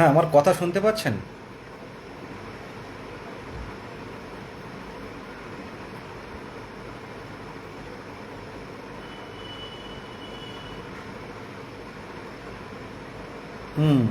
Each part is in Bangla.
হ্যাঁ, আমার কথা শুনতে পাচ্ছেন? হুম।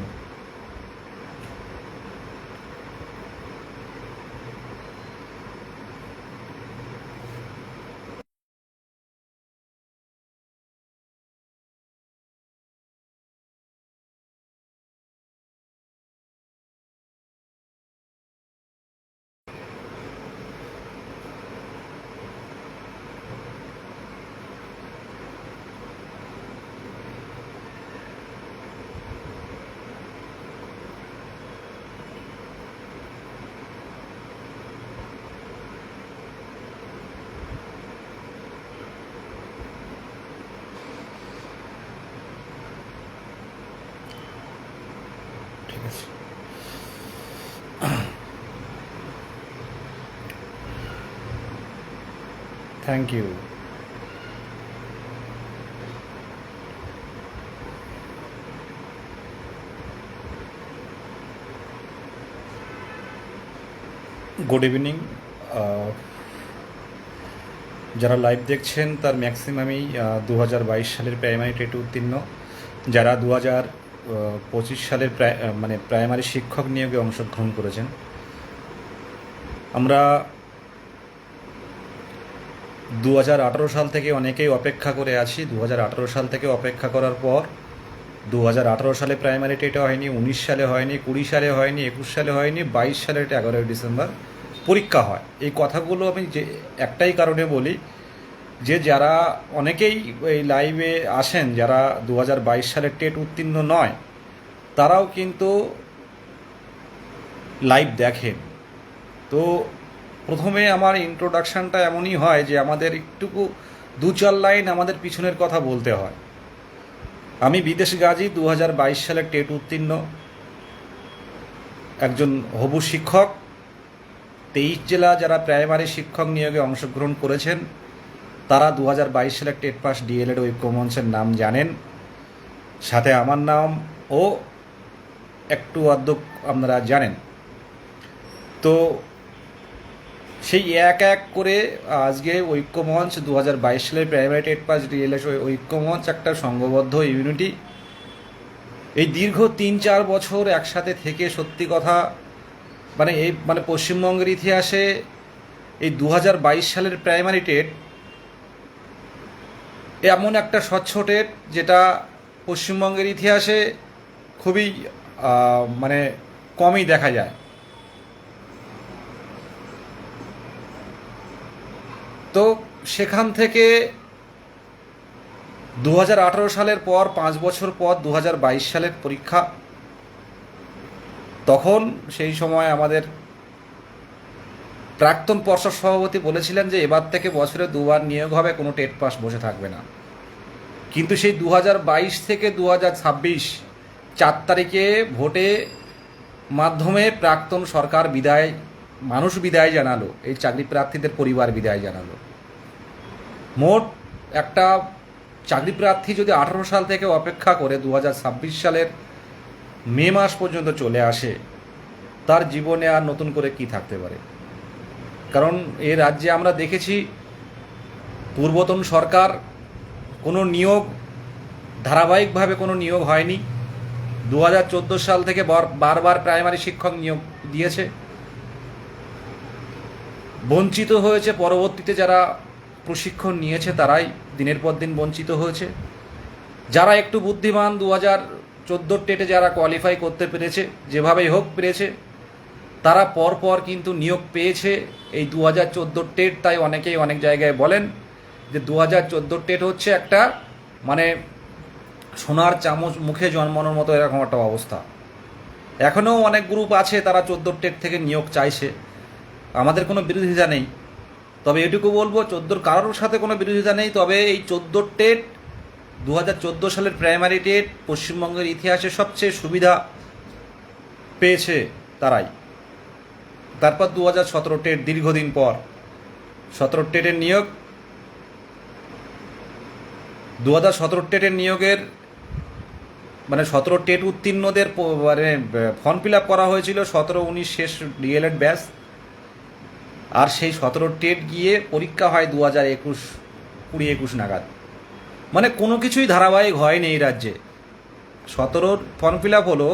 ঠিক আছে। Thank you. Good evening. যারা লাইভ দেখছেন তার ম্যাক্সিমামই 2022 সালের প্রাইমারি টেটে উত্তীর্ণ। যারা 2025 সালের মানে প্রাইমারি শিক্ষক নিয়োগে অংশগ্রহণ করেছেন। আমরা 2018 সাল থেকে অনেকেই অপেক্ষা করে আছি। 2018 সাল থেকে অপেক্ষা করার পর 2018 সালে প্রাইমারি টেটে হয়নি, 19 সালে হয়নি, 20 সালে হয়নি, 21 সালে হয়নি, 22 সালের 11ই ডিসেম্বর পরীক্ষা হয়। এই কথাগুলো আমি যে একটাই কারণে বলি, যে যারা অনেকেই এই লাইভে আসেন যারা 2022 সালের টেট উত্তীর্ণ নয়, তারাও কিন্তু লাইভ দেখেন। তো প্রথমে আমার ইন্ট্রোডাকশানটা এমনই হয় যে আমাদের একটুকু দু চার লাইন আমাদের পিছনের কথা বলতে হয়। আমি বিদেশ গাজী, 2022 সালের টেট উত্তীর্ণ একজন হবু শিক্ষক। 23 জেলা যারা প্রাইমারি শিক্ষক নিয়োগে অংশগ্রহণ করেছেন তারা 2022 সালের টেট পাস ডিএলএড ঐক্যমঞ্চের নাম জানেন, সাথে আমার নাম ও একটু অর্ধেক আপনারা জানেন। তো সেই এক এক করে আজকে ঐক্যমঞ্চ 2022 সালের প্রাইমারি টেট পাস ডিএলএড ঐক্যমঞ্চ একটা সংঘবদ্ধ ইউনিটি। এই দীর্ঘ 3-4 বছর একসাথে থেকে সত্যি কথা মানে পশ্চিমবঙ্গের ইতিহাসে এই 2022 সালের প্রাইমারি টেট এমন একটা স্বচ্ছ টেট যেটা পশ্চিমবঙ্গের ইতিহাসে খুবই মানে কমই দেখা যায়। তো সেখান থেকে 2018 সালের পর 5 বছর পর 2022 সালের পরীক্ষা। তখন সেই সময় আমাদের প্রাক্তন পর্ষদ সভাপতি বলেছিলেন যে এবার থেকে বছরে 2বার নিয়োগ হবে, কোনো টেট পাস বসে থাকবে না। কিন্তু সেই 2022 থেকে 2026 4 তারিখে ভোটে মাধ্যমে প্রাক্তন সরকার বিদায়, মানুষ বিদায় জানালো, এই চাকরি প্রার্থীদের পরিবার বিদায় জানালো। মোট একটা চাকরি প্রার্থী যদি 18 সাল থেকে অপেক্ষা করে 2026 সালের মে মাস পর্যন্ত চলে আসে, তার জীবনে আর নতুন করে কি থাকতে পারে? কারণ এ রাজ্যে আমরা দেখেছি পূর্বতন সরকার কোনো নিয়োগ ধারাবাহিকভাবে কোনো নিয়োগ হয়নি। 2014 সাল থেকে বারবার প্রাইমারি শিক্ষক নিয়োগ দিয়েছে, বঞ্চিত হয়েছে। পরবর্তীতে যারা প্রশিক্ষণ নিয়েছে তারাই দিনের পর দিন বঞ্চিত হয়েছে। যারা একটু বুদ্ধিমান 2014 টেটে যারা কোয়ালিফাই করতে পেরেছে, যেভাবেই হোক পেরেছে, তারা পরপর কিন্তু নিয়োগ পেয়েছে। এই 2014 টেট, তাই অনেকেই অনেক জায়গায় বলেন যে 2014 টেট হচ্ছে একটা মানে সোনার চামচ মুখে জন্মানোর মতো এরকম একটা অবস্থা। এখনও অনেক গ্রুপ আছে তারা 14 টেট থেকে নিয়োগ চাইছে, আমাদের কোনো বিরোধিতা নেই। তবে এটুকু বলবো 14 কারোর সাথে কোনো বিরোধিতা নেই, তবে এই 14 টেট 2014 সালের প্রাইমারি টেট পশ্চিমবঙ্গের ইতিহাসে সবচেয়ে সুবিধা পেয়েছে তারাই। তারপর 2017 টেট, দীর্ঘদিন পর 17 টেটের নিয়োগ। 2017 টেটের নিয়োগের মানে 17 টেট উত্তীর্ণদের মানে ফর্ম ফিল আপ করা হয়েছিল 17-19 শেষ ডিএলএড ব্যাচ, আর সেই 17 টেট গিয়ে পরীক্ষা হয় 2021 নাগাদ। মানে কোনো কিছুই ধারাবাহিক হয়নি এই রাজ্যে। 17 ফর্ম ফিল আপ হলো,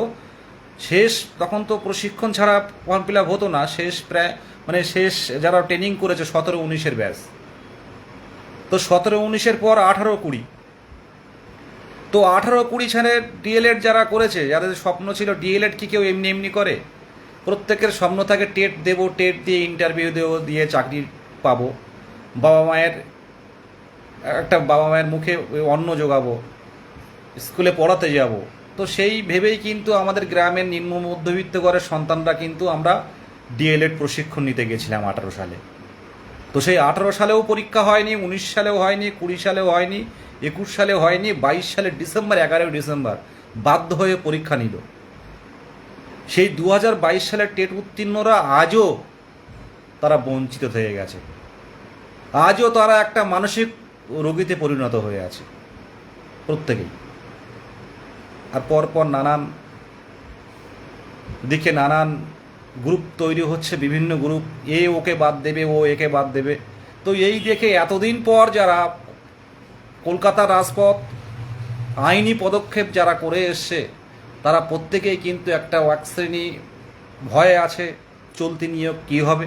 শেষ তখন তো প্রশিক্ষণ ছাড়া ফর্ম ফিল আপ হতো না, শেষ প্রায় মানে শেষ যারা ট্রেনিং করেছে 17-19 ব্যাচ, তো 17-19 পর 18-20, তো 18-20 সালের ডিএলএড যারা করেছে, যাদের স্বপ্ন ছিল ডিএলএড কি কেউ এমনি এমনি করে? প্রত্যেকের স্বপ্ন থাকে টেট দেবো, টেট দিয়ে ইন্টারভিউ দেবো, দিয়ে চাকরি পাবো, বাবা মায়ের মুখে অন্ন জোগাবো, স্কুলে পড়াতে যাব। তো সেই ভেবেই কিন্তু আমাদের গ্রামের নিম্ন মধ্যবিত্ত ঘরের সন্তানরা কিন্তু আমরা ডিএলএড প্রশিক্ষণ নিতে গেছিলাম 18 সালে। তো সেই 18 সালেও পরীক্ষা হয়নি, 19 সালেও হয়নি, 20 সালেও হয়নি, 21 সালে হয়নি, 22 সালের ডিসেম্বর 11 ডিসেম্বর বাধ্য হয়ে পরীক্ষা নিল। সেই 2022 সালের টেট উত্তীর্ণরা আজও তারা বঞ্চিত হয়ে গেছে, আজও তারা একটা মানসিক রোগীতে পরিণত হয়ে আছে প্রত্যেকেই। আর পরপর নানান দিকে নানান গ্রুপ তৈরি হচ্ছে, বিভিন্ন গ্রুপ, এ ওকে বাদ দেবে, ও একে বাদ দেবে। তো এই দেখে এতদিন পর যারা কলকাতার রাজপথ আইনি পদক্ষেপ যারা করে এসছে, তারা প্রত্যেকেই কিন্তু একটা এক শ্রেণী ভয়ে আছে চলতি নিয়োগ কী হবে,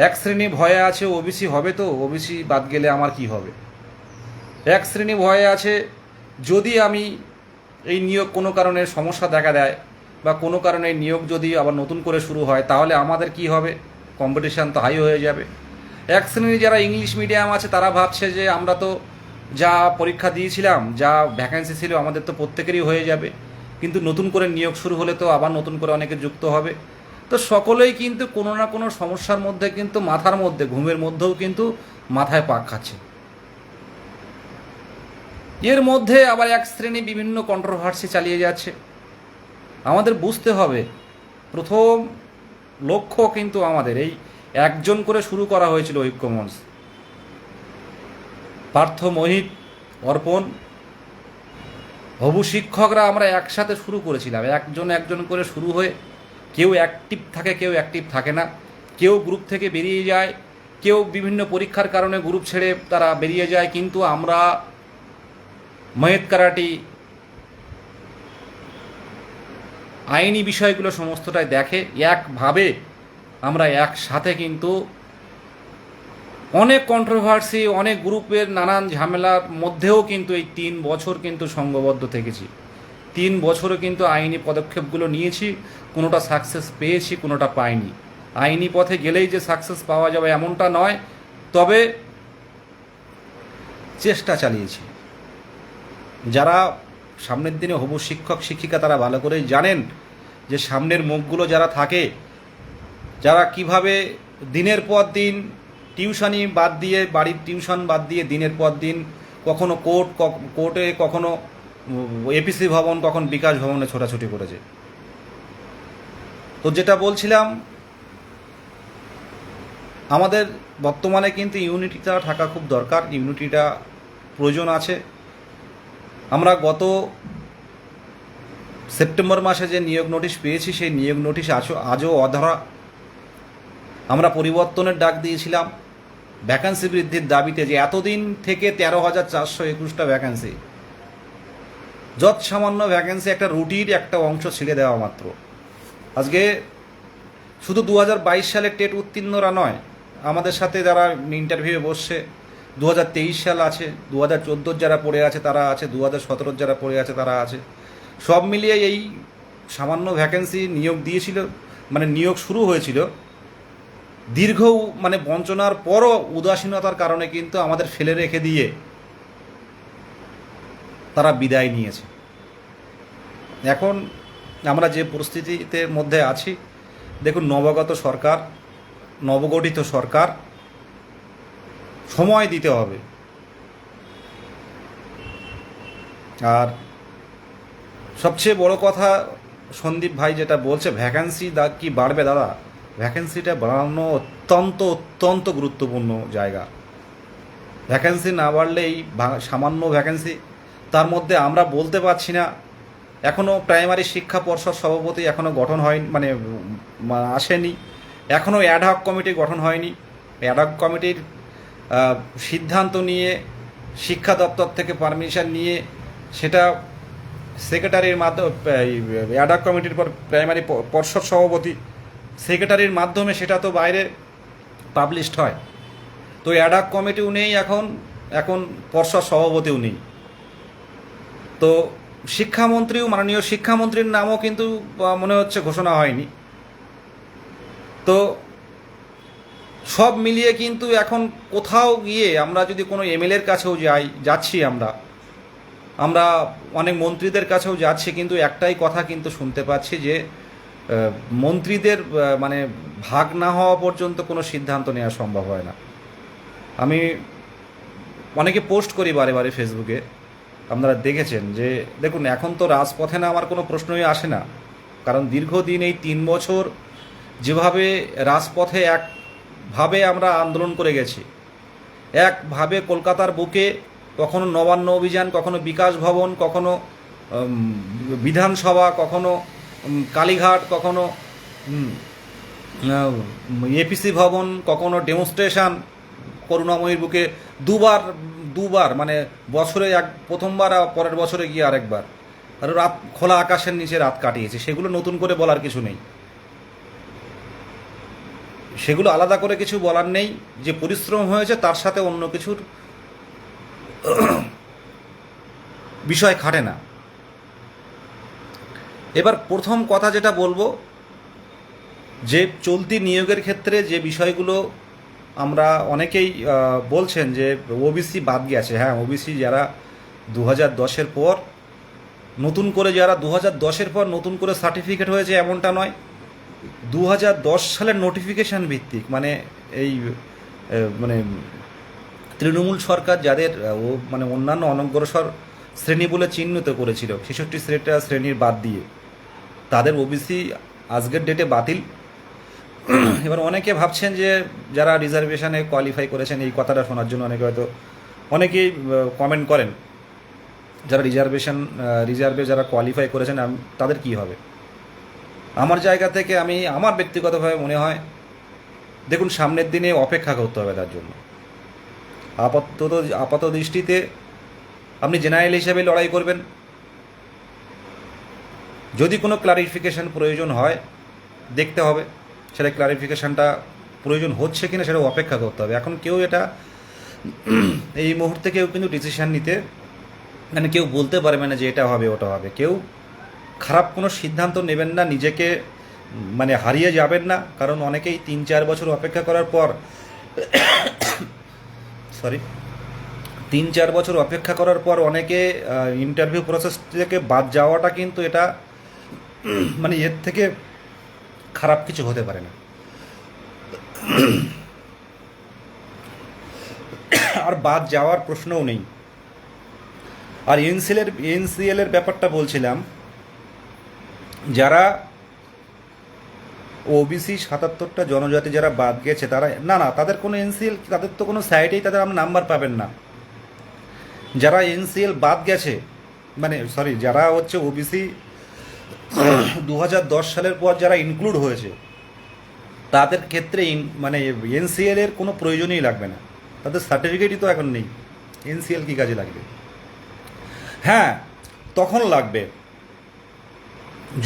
এক শ্রেণী ভয়ে আছে ওবিসি হবে, তো ওবিসি বাদ গেলে আমার কি হবে, এক শ্রেণী ভয়ে আছে যদি আমি এই নিয়োগ কোনো কারণে সমস্যা দেখা দেয় বা কোনো কারণে নিয়োগ যদি আবার নতুন করে শুরু হয় তাহলে আমাদের কি হবে, কম্পিটিশান তো হাই হয়ে যাবে। এক শ্রেণী যারা ইংলিশ মিডিয়াম আছে তারা ভাবছে যে আমরা তো যা পরীক্ষা দিয়েছিলাম, যা ভ্যাকেন্সি ছিল আমাদের তো প্রত্যেকেরই হয়ে যাবে, কিন্তু নতুন করে নিয়োগ শুরু হলে তো আবার নতুন করে অনেকে যুক্ত হবে। তো সকলেই কিন্তু কোনো না কোনো সমস্যার মধ্যে কিন্তু মাথার মধ্যে ঘুমের মধ্যেও কিন্তু মাথায় পাক খাচ্ছে। এর মধ্যে আবার এক শ্রেণী বিভিন্ন কন্ট্রোভার্সি চালিয়ে যাচ্ছে। আমাদের বুঝতে হবে প্রথম লক্ষ্য কিন্তু আমাদের এই একজন করে শুরু করা হয়েছিল ঐক্যমঞ্চ, পার্থ, মোহিত, অর্পণ, হবু শিক্ষকরা আমরা একসাথে শুরু করেছিলাম, একজন করে শুরু হয়ে কেউ অ্যাক্টিভ থাকে, কেউ অ্যাক্টিভ থাকে না, কেউ গ্রুপ থেকে বেরিয়ে যায়, কেউ বিভিন্ন পরীক্ষার কারণে গ্রুপ ছেড়ে তারা বেরিয়ে যায়, কিন্তু আমরা মহেত কারাটি আইনি বিষয়গুলো সমস্তটাই দেখে একভাবে আমরা একসাথে কিন্তু অনেক কন্ট্রোভার্সি, অনেক গ্রুপের নানান ঝামেলার মধ্যেও কিন্তু এই 3 বছর কিন্তু সংঘবদ্ধ থেকেছি। 3 বছরে কিন্তু আইনি পদক্ষেপগুলো নিয়েছি, কোনোটা সাকসেস পেয়েছি, কোনোটা পাইনি। আইনি পথে গেলেই যে সাকসেস পাওয়া যাবে এমনটা নয়, তবে চেষ্টা চালিয়েছি। যারা সামনের দিনে হবু শিক্ষক শিক্ষিকা তারা ভালো করেই জানেন যে সামনের মুখগুলো যারা থাকে, যারা কিভাবে দিনের পর দিন টিউশনি বাদ দিয়ে, বাড়ির টিউশন বাদ দিয়ে দিনের পর দিন কখনো কোর্টে, কখনো এপিসি ভবন, কখন বিকাশ ভবনে ছোটাছুটি করেছে। তো যেটা বলছিলাম, আমাদের বর্তমানে কিন্তু ইউনিটিটা থাকা খুব দরকার, ইউনিটিটা প্রয়োজন আছে। আমরা গত সেপ্টেম্বর মাসে যে নিয়োগ নোটিশ পেয়েছি সেই নিয়োগ নোটিশ আজও অধরা। আমরা পরিবর্তনের ডাক দিয়েছিলাম ভ্যাকান্সি বৃদ্ধির দাবিতে, যে এতদিন থেকে 13,421টা ভ্যাকান্সি, যত সামান্য ভ্যাকেন্সি একটা রুটির একটা অংশ ছেড়ে দেওয়া মাত্র। আজকে শুধু 2022 সালে টেট উত্তীর্ণরা নয়, আমাদের সাথে যারা ইন্টারভিউয়ে বসছে 2023 সাল আছে, 2014 যারা পড়ে আছে তারা আছে, 2017 যারা পড়ে আছে তারা আছে, সব মিলিয়ে এই সামান্য ভ্যাকেন্সি নিয়োগ দিয়েছিল, মানে নিয়োগ শুরু হয়েছিল দীর্ঘ মানে বঞ্চনার পরও উদাসীনতার কারণে কিন্তু আমাদের ফেলে রেখে দিয়ে তারা বিদায় নিয়েছে। এখন আমরা যে পরিস্থিতিতে মধ্যে আছি, দেখুন নবগঠিত সরকার, সময় দিতে হবে। আর সবচেয়ে বড় কথা সন্দীপ ভাই যেটা বলছে, ভ্যাকেন্সি কি বাড়বে দাদা, ভ্যাকেন্সিটা বাড়ানো অত্যন্ত গুরুত্বপূর্ণ জায়গা। ভ্যাকেন্সি না বাড়লে এই সামান্য ভ্যাকেন্সি, তার মধ্যে আমরা বলতে পারছি না এখনও প্রাইমারি শিক্ষা পর্ষদ সভাপতি এখনও গঠন হয়নি, মানে আসেনি। এখনও অ্যাডহক কমিটি গঠন হয়নি। অ্যাডহক কমিটির সিদ্ধান্ত নিয়ে শিক্ষা দপ্তর থেকে পারমিশন নিয়ে সেটা সেক্রেটারির মাধ্যমে, অ্যাডহক কমিটির পর প্রাইমারি পর্ষদ সভাপতি সেক্রেটারির মাধ্যমে সেটা তো বাইরে পাবলিশড হয়। তো অ্যাডহক কমিটিও নেই এখন পর্ষদ সভাপতিও নেই। তো শিক্ষামন্ত্রীও, মাননীয় শিক্ষামন্ত্রীর নামও কিন্তু মনে হচ্ছে ঘোষণা হয়নি। তো সব মিলিয়ে কিন্তু এখন কোথাও গিয়ে আমরা যদি কোনো এমএলএর কাছেও যাচ্ছি, আমরা অনেক মন্ত্রীদের কাছেও যাচ্ছি, কিন্তু একটাই কথা কিন্তু শুনতে পাচ্ছি যে মন্ত্রীদের মানে ভাগ না হওয়া পর্যন্ত কোনো সিদ্ধান্ত নেওয়া সম্ভব হয় না। আমি অনেকে পোস্ট করি বারে বারে ফেসবুকে, আপনারা দেখেছেন যে দেখুন এখন তো রাজপথে না আমার কোনো প্রশ্নই আসে না, কারণ দীর্ঘদিন এই 3 বছর যেভাবে রাজপথে একভাবে আমরা আন্দোলন করে গেছি, একভাবে কলকাতার বুকে কখনো নবান্ন অভিযান, কখনো বিকাশ ভবন, কখনো বিধানসভা, কখনো কালীঘাট, কখনো এপিসি ভবন, কখনো ডেমনস্ট্রেশন, করুণাময়ীর বুকে দুবার মানে বছরে প্রথমবার আর পরের বছরে গিয়ে আরেকবার, আর রাত খোলা আকাশের নিচে রাত কাটিয়েছে। সেগুলো নতুন করে বলার কিছু নেই, সেগুলো আলাদা করে কিছু বলার নেই। যে পরিশ্রম হয়েছে তার সাথে অন্য কিছুর বিষয় খাটে না। এবার প্রথম কথা যেটা বলবো, যে চলতি নিয়োগের ক্ষেত্রে যে বিষয়গুলো আমরা অনেকেই বলছেন যে ওবিসি বাদ গেছে। হ্যাঁ, ওবিসি যারা 2010-এর পর নতুন করে, যারা 2010-এর পর নতুন করে সার্টিফিকেট হয়েছে এমনটা নয়, 2010 সালের নোটিফিকেশান ভিত্তিক, মানে এই মানে তৃণমূল সরকার যাদের মানে অন্যান্য অনগ্রসর শ্রেণী বলে চিহ্নিত করেছিল 66 শ্রেণীর বাদ দিয়ে, তাদের ওবিসি আজকের ডেটে বাতিল। এবার অনেকে ভাবছেন যে যারা রিজার্ভেশনে কোয়ালিফাই করেছেন, এই কথাটা শোনার জন্য অনেকেই কমেন্ট করেন যারা রিজার্ভে যারা কোয়ালিফাই করেছেন তাদের কি হবে। আমার জায়গা থেকে আমার ব্যক্তিগতভাবে মনে হয়, দেখুন সামনের দিনে অপেক্ষা করতে হবে তার জন্য। আপাত দৃষ্টিতে আপনি জেনারেল হিসেবে লড়াই করবেন, যদি কোনো ক্লারিফিকেশান প্রয়োজন হয় দেখতে হবে, সেটা ক্লারিফিকেশানটা প্রয়োজন হচ্ছে কিনা সেটা অপেক্ষা করতে হবে। এখন কেউ এটা এই মুহূর্তে কেউ কিন্তু ডিসিশান নিতে, মানে কেউ বলতে পারবে না যে এটা হবে ওটা হবে। কেউ খারাপ কোনো সিদ্ধান্ত নেবেন না, নিজেকে মানে হারিয়ে যাবেন না, কারণ অনেকেই 3-4 বছর অপেক্ষা করার পর 3-4 বছর অপেক্ষা করার পর অনেকে ইন্টারভিউ প্রসেস থেকে বাদ যাওয়াটা কিন্তু এটা মানে এর থেকে খারাপ কিছু হতে পারে না। আর বাদ যাওয়ার প্রশ্নও নেই। আর এনসিএলের ব্যাপারটা বলছিলাম, যারা ওবিসি 77টা জনজাতি যারা বাদ গেছে তারা তাদের কোনো এনসিএল, তাদের তো কোনো সাইটেই তাদের আমরা নাম্বার পাবেন না। যারা এনসিএল বাদ গেছে, মানে যারা হচ্ছে ওবিসি 2010 সালের পর যারা ইনক্লুড হয়েছে, তাদের ক্ষেত্রে মানে এনসিএলের কোনো প্রয়োজনই লাগবে না, তাদের সার্টিফিকেটই তো এখন নেই, এনসিএল কী কাজে লাগবে? হ্যাঁ, তখন লাগবে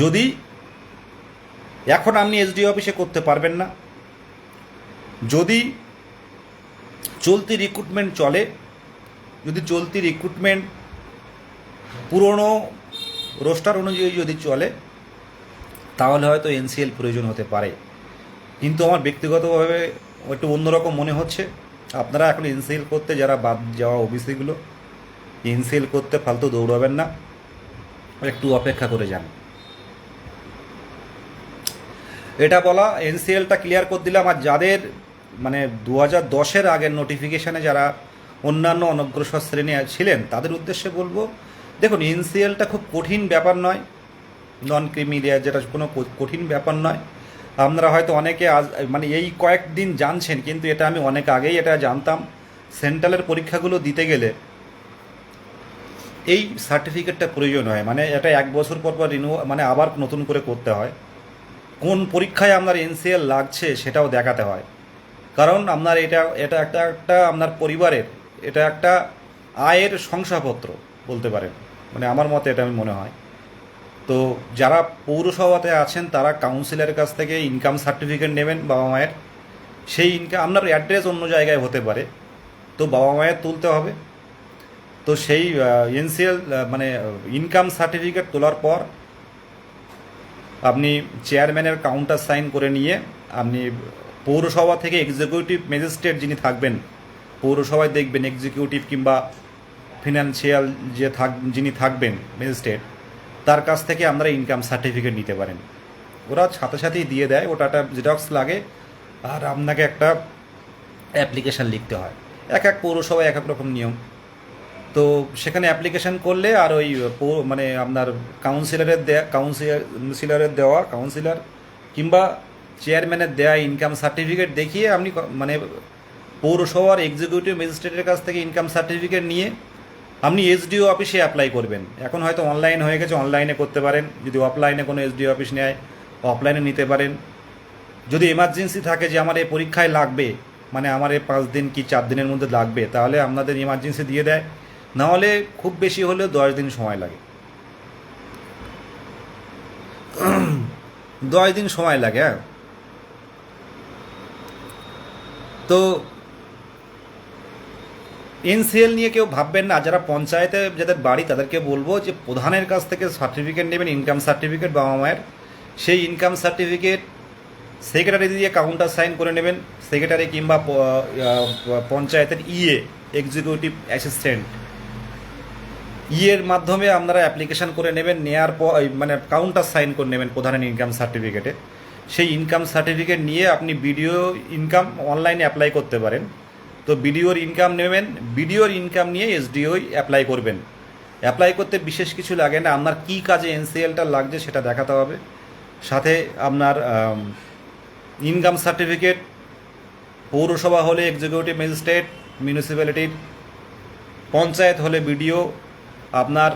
যদি এখন আপনি এসডি অফিসে করতে পারবেন না, যদি চলতি রিক্রুটমেন্ট চলে, যদি চলতি রিক্রুটমেন্ট পুরনো রোস্টার অনুযায়ী যদি চলে, তাহলে হয়তো এনসিএল প্রয়োজন হতে পারে। কিন্তু আমার ব্যক্তিগতভাবে একটু অন্যরকম মনে হচ্ছে। আপনারা এখন এনসিএল করতে, যারা বাদ যাওয়া ওবিসিগুলো এনসিএল করতে ফালতু দৌড়াবেন না, একটু অপেক্ষা করে যান। এটা বলা, এনসিএলটা ক্লিয়ার করে দিলাম। আর যাদের মানে 2010-এর আগের নোটিফিকেশানে যারা অন্যান্য অনগ্রসর শ্রেণী ছিলেন, তাদের উদ্দেশ্যে বলবো, দেখুন এনসিএলটা খুব কঠিন ব্যাপার নয়, নন ক্রিমিলিয়ার যেটা কোনো কঠিন ব্যাপার নয়। আপনারা হয়তো অনেকে মানে এই কয়েকদিন জানছেন, কিন্তু এটা আমি অনেক আগেই এটা জানতাম। সেন্ট্রালের পরীক্ষাগুলো দিতে গেলে এই সার্টিফিকেটটা প্রয়োজন হয়, মানে এটা 1 বছর পর পর রিনিউ, মানে আবার নতুন করে করতে হয়। কোন পরীক্ষায় আপনার এনসিএল লাগছে সেটাও দেখাতে হয়, কারণ আপনার এটা এটা একটা একটা আপনার পরিবারের এটা একটা আয়ের শংসাপত্র বলতে পারেন, মানে আমার মতে এটা আমি মনে হয়। তো যারা পৌরসভাতে আছেন তারা কাউন্সিলরের কাছ থেকে ইনকাম সার্টিফিকেট নেবেন বাবা মায়ের। সেই ইনকাম, আপনার অ্যাড্রেস অন্য জায়গায় হতে পারে, তো বাবা মায়ের তুলতে হবে। তো সেই এনসিএল মানে ইনকাম সার্টিফিকেট তোলার পর আপনি চেয়ারম্যানের কাউন্টার সাইন করে নিয়ে আপনি পৌরসভা থেকে এক্সিকিউটিভ ম্যাজিস্ট্রেট যিনি থাকবেন, পৌরসভায় দেখবেন এক্সিকিউটিভ কিংবা ফিনান্সিয়াল যিনি থাকবেন ম্যাজিস্ট্রেট, তার কাছ থেকে আমরা ইনকাম সার্টিফিকেট নিতে পারেন। ওরা সাথে সাথেই দিয়ে দেয়, ওটা একটা জেরক্স লাগে আর আপনাকে একটা অ্যাপ্লিকেশান লিখতে হয়। এক এক পৌরসভায় এক এক রকম নিয়ম। তো সেখানে অ্যাপ্লিকেশন করলে আর ওই মানে আপনার কাউন্সিলরের দেওয়া কাউন্সিলর কিংবা চেয়ারম্যানের দেওয়া ইনকাম সার্টিফিকেট দেখিয়ে আপনি মানে পৌরসভার এক্সিকিউটিভ ম্যাজিস্ট্রেটের কাছ থেকে ইনকাম সার্টিফিকেট নিয়ে আপনি এসডিও অফিসে অ্যাপ্লাই করবেন। এখন হয়তো অনলাইন হয়ে গেছে, অনলাইনে করতে পারেন। যদি অফলাইনে কোনো এসডিও অফিস নেয় অফলাইনে নিতে পারেন। যদি এমার্জেন্সি থাকে যে আমার এই পরীক্ষায় লাগবে, মানে আমার এই 5 দিন কি 4 দিনের মধ্যে লাগবে, তাহলে আপনাদের এমার্জেন্সি দিয়ে দেয়। নাহলে খুব বেশি হলেও 10 দিন সময় লাগে। 10 দিন সময় লাগে। হ্যাঁ, তো এনসিএল নিয়ে কেউ ভাববেন না। যারা পঞ্চায়েতে যাদের বাড়ি তাদেরকে বলবো যে প্রধানের কাছ থেকে সার্টিফিকেট নেবেন, ইনকাম সার্টিফিকেট বাবা মায়ের। সেই ইনকাম সার্টিফিকেট সেক্রেটারি দিয়ে কাউন্টার সাইন করে নেবেন। সেক্রেটারি কিংবা পঞ্চায়েতের এক্সিকিউটিভ অ্যাসিস্ট্যান্ট এর মাধ্যমে আপনারা অ্যাপ্লিকেশন করে নেবেন। নেওয়ার পর মানে কাউন্টার সাইন করে নেবেন প্রধানের ইনকাম সার্টিফিকেটে। সেই ইনকাম সার্টিফিকেট নিয়ে আপনি বিডিও ইনকাম অনলাইনে অ্যাপ্লাই করতে পারেন। তো বিডিওর ইনকাম নেবেন, বিডিওর ইনকাম নিয়ে এসডিওই অ্যাপ্লাই করবেন। অ্যাপ্লাই করতে বিশেষ কিছু লাগে না, আপনার কী কাজে এনসিএলটা লাগছে সেটা দেখাতে হবে। সাথে আপনার ইনকাম সার্টিফিকেট, পৌরসভা হলে এক্সিকিউটিভ ম্যাজিস্ট্রেট, মিউনিসিপ্যালিটির পঞ্চায়েত হলে বিডিও, আপনার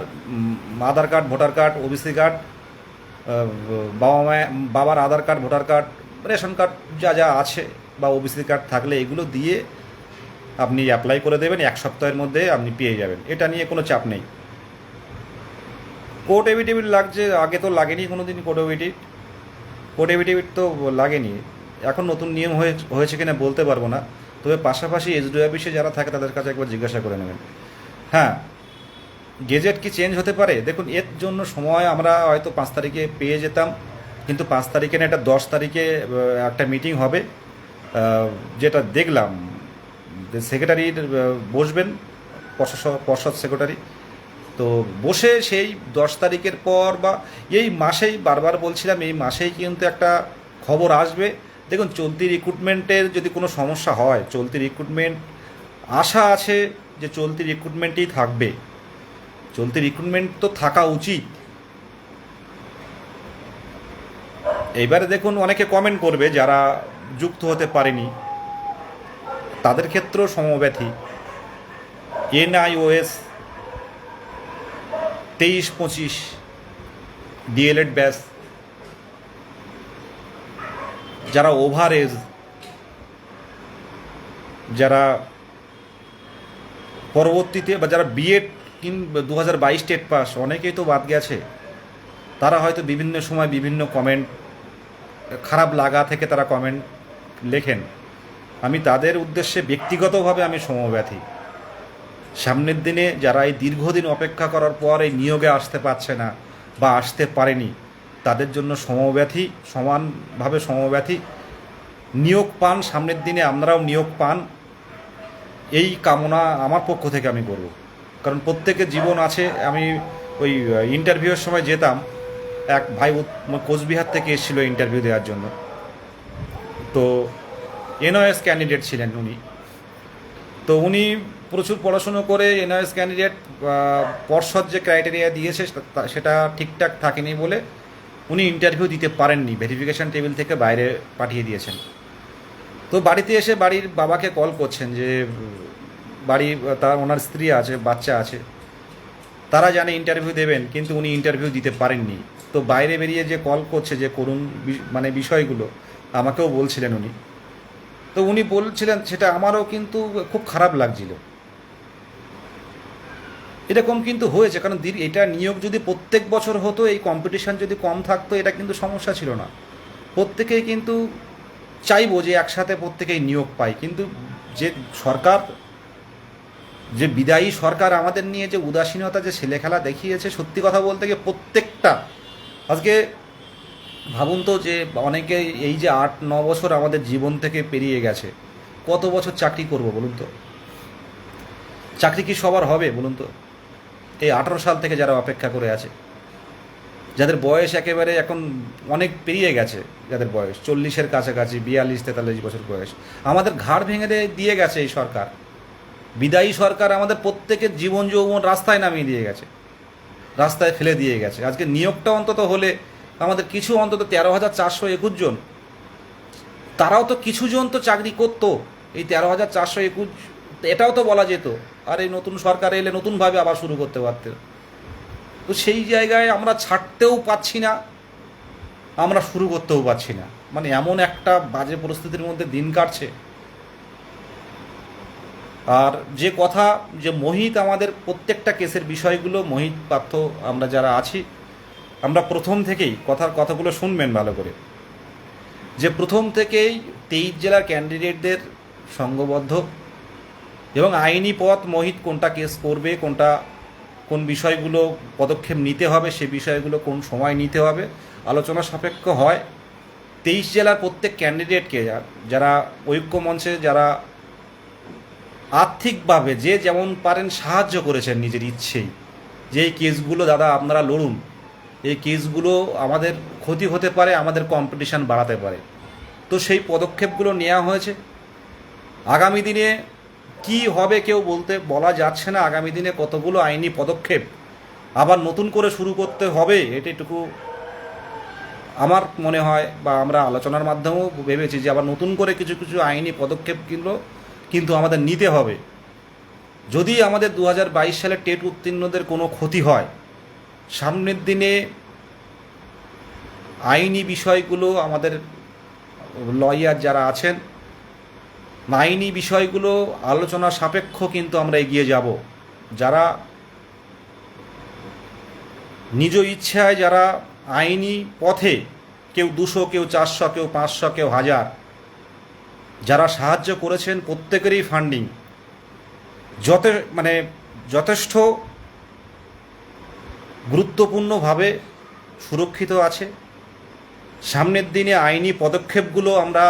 Aadhaar card, voter card, OBC card, বাবার Aadhaar card, voter card, ration card যা যা আছে বা ওবিসি কার্ড থাকলে এগুলো দিয়ে আপনি অ্যাপ্লাই করে দেবেন। 1 সপ্তাহের মধ্যে আপনি পেয়ে যাবেন। এটা নিয়ে কোনো চাপ নেই। কোর্ট এফিডেভিট লাগছে, আগে তো লাগেনি কোনো দিন কোর্ট এফিডেভিট তো লাগেনি। এখন নতুন নিয়ম হয়েছে কিনা বলতে পারবো না, তবে পাশাপাশি এসডিও অফিসে যারা থাকে তাদের কাছে একবার জিজ্ঞাসা করে নেবেন। হ্যাঁ, গেজেট কি চেঞ্জ হতে পারে? দেখুন, এর জন্য সময় আমরা হয়তো 5 তারিখে পেয়ে যেতাম, কিন্তু 5 তারিখে না, এটা 10 তারিখে একটা মিটিং হবে। যেটা দেখলাম সেক্রেটারির বসবেন, পর্ষদ সেক্রেটারি, তো বসে সেই 10 তারিখের পর বা এই মাসেই, বারবার বলছিলাম এই মাসেই কিন্তু একটা খবর আসবে। দেখুন, চলতি রিক্রুটমেন্টের যদি কোনো সমস্যা হয়, চলতি রিক্রুটমেন্ট আশা আছে যে চলতি রিক্রুটমেন্টেই থাকবে। চলতি রিক্রুটমেন্ট তো থাকা উচিত। এইবারে দেখুন, অনেকে কমেন্ট করবে যারা যুক্ত হতে পারেনি, তাদের ক্ষেত্রেও সমব্যথী। NIOS 23-25 ডিএলএড ব্যাচ, যারা ওভার এজ, যারা পরবর্তীতে বা যারা বিএড কিংবা 2022 টেট পাস, অনেকেই তো বাদ গেছে। তারা হয়তো বিভিন্ন সময় বিভিন্ন কমেন্ট, খারাপ লাগা থেকে তারা কমেন্ট লেখেন। আমি তাদের উদ্দেশ্যে ব্যক্তিগতভাবে আমি সমব্যথী। সামনের দিনে যারা এই দীর্ঘদিন অপেক্ষা করার পর এই নিয়োগে আসতে পারছে না বা আসতে পারেনি, তাদের জন্য সমব্যথী, সমানভাবে সমব্যথী। নিয়োগ পান, সামনের দিনে আপনারাও নিয়োগ পান, এই কামনা আমার পক্ষ থেকে আমি করব। কারণ প্রত্যেকের জীবন আছে। আমি ওই ইন্টারভিউয়ের সময় যেতাম, এক ভাই কোচবিহার থেকে এসেছিলো ইন্টারভিউ দেওয়ার জন্য। তো NIOS ক্যান্ডিডেট ছিলেন উনি। তো উনি প্রচুর পড়াশুনো করে NIOS ক্যান্ডিডেট, পর্ষদ যে ক্রাইটেরিয়া দিয়েছে সেটা ঠিকঠাক থাকেনি বলে উনি ইন্টারভিউ দিতে পারেননি, ভেরিফিকেশান টেবিল থেকে বাইরে পাঠিয়ে দিয়েছেন। তো বাড়িতে এসে বাড়ির বাবাকে কল করছেন যে ওনার স্ত্রী আছে, বাচ্চা আছে, তারা জানে ইন্টারভিউ দেবেন, কিন্তু উনি ইন্টারভিউ দিতে পারেননি। তো বাইরে বেরিয়ে যে কল করছে, যে করুণ মানে বিষয়গুলো আমাকেও বলছিলেন উনি, তো উনি বলছিলেন, সেটা আমারও কিন্তু খুব খারাপ লাগছিল। এরকম কিন্তু হয়েছে, কারণ এটা নিয়োগ যদি প্রত্যেক বছর হতো, এই কম্পিটিশান যদি কম থাকতো, এটা কিন্তু সমস্যা ছিল না। প্রত্যেকেই কিন্তু চাইবো যে একসাথে প্রত্যেকেই নিয়োগ পাই, কিন্তু যে সরকার, যে বিদায়ী সরকার আমাদের নিয়ে যে উদাসীনতা, যে ছেলেখেলা দেখিয়েছে, সত্যি কথা বলতে গিয়ে প্রত্যেকটা, আজকে ভাবুন তো, যে অনেকে এই যে 8-9 বছর আমাদের জীবন থেকে পেরিয়ে গেছে, কত বছর চাকরি করব বলুন তো? চাকরি কি সবার হবে বলুন তো? এই 18 সাল থেকে যারা অপেক্ষা করে আছে, যাদের বয়স একেবারে এখন অনেক পেরিয়ে গেছে, যাদের বয়স 40-এর কাছাকাছি, 42-43 বছর বয়স, আমাদের ঘাড় ভেঙে দিয়ে গেছে এই সরকার। বিদায়ী সরকার আমাদের প্রত্যেকের জীবন যৌবন রাস্তায় নামিয়ে দিয়ে গেছে, রাস্তায় ফেলে দিয়ে গেছে। আজকে নিয়োগটা অন্তত হলে আমাদের কিছু, অন্তত 13,421 জন, তারাও তো কিছু জন তো চাকরি করতো। এই 13,421, এটাও তো বলা যেত আর এই নতুন সরকার এলে নতুনভাবে আবার শুরু করতে পারতেন। তো সেই জায়গায় আমরা ছাড়তেও পাচ্ছি না, আমরা শুরু করতেও পারছি না, মানে এমন একটা বাজে পরিস্থিতির মধ্যে দিন কাটছে। আর যে কথা, যে মোহিত আমাদের প্রত্যেকটা কেসের বিষয়গুলো, মোহিত পার্থ, আমরা যারা আছি, আমরা প্রথম থেকেই কথাগুলো শুনবেন ভালো করে, যে প্রথম থেকেই 23 জেলার ক্যান্ডিডেটদের সংঘবদ্ধ এবং আইনি পথ, মোহিত কোনটা কেস করবে, কোন বিষয়গুলো পদক্ষেপ নিতে হবে, সে বিষয়গুলো কোন সময় নিতে হবে, আলোচনা সাপেক্ষ হয়। 23 জেলার প্রত্যেক ক্যান্ডিডেটকে, যারা ঐক্য মঞ্চে, যারা আর্থিকভাবে যে যেমন পারেন সাহায্য করেছেন নিজের ইচ্ছেই, যে এই কেসগুলো দাদা আপনারা লড়ুন, এই কেসগুলো আমাদের ক্ষতি হতে পারে, আমাদের কম্পিটিশান বাড়াতে পারে, তো সেই পদক্ষেপগুলো নেওয়া হয়েছে। আগামী দিনে কি হবে কেউ বলা যাচ্ছে না। আগামী দিনে কতগুলো আইনি পদক্ষেপ আবার নতুন করে শুরু করতে হবে, এটুকু আমার মনে হয়, বা আমরা আলোচনার মাধ্যমেও ভেবেছি যে আবার নতুন করে কিছু কিছু আইনি পদক্ষেপগুলো কিন্তু আমাদের নিতে হবে। যদি আমাদের 2022 সালে টেট উত্তীর্ণদের কোনো ক্ষতি হয়, সামনের দিনে আইনি বিষয়গুলো, আমাদের লয়ার যারা আছেন, আইনি বিষয়গুলো আলোচনা সাপেক্ষ কিন্তু আমরা এগিয়ে যাব। যারা নিজ ইচ্ছায়, যারা আইনি পথে, কেউ 200, কেউ 400, কেউ 500, কেউ 1000, যারা সাহায্য করেছেন, প্রত্যেকেরই ফান্ডিং যথেষ্ট গুরুত্বপূর্ণভাবে সুরক্ষিত আছে। সামনের দিনে আইনি পদক্ষেপগুলো আমরা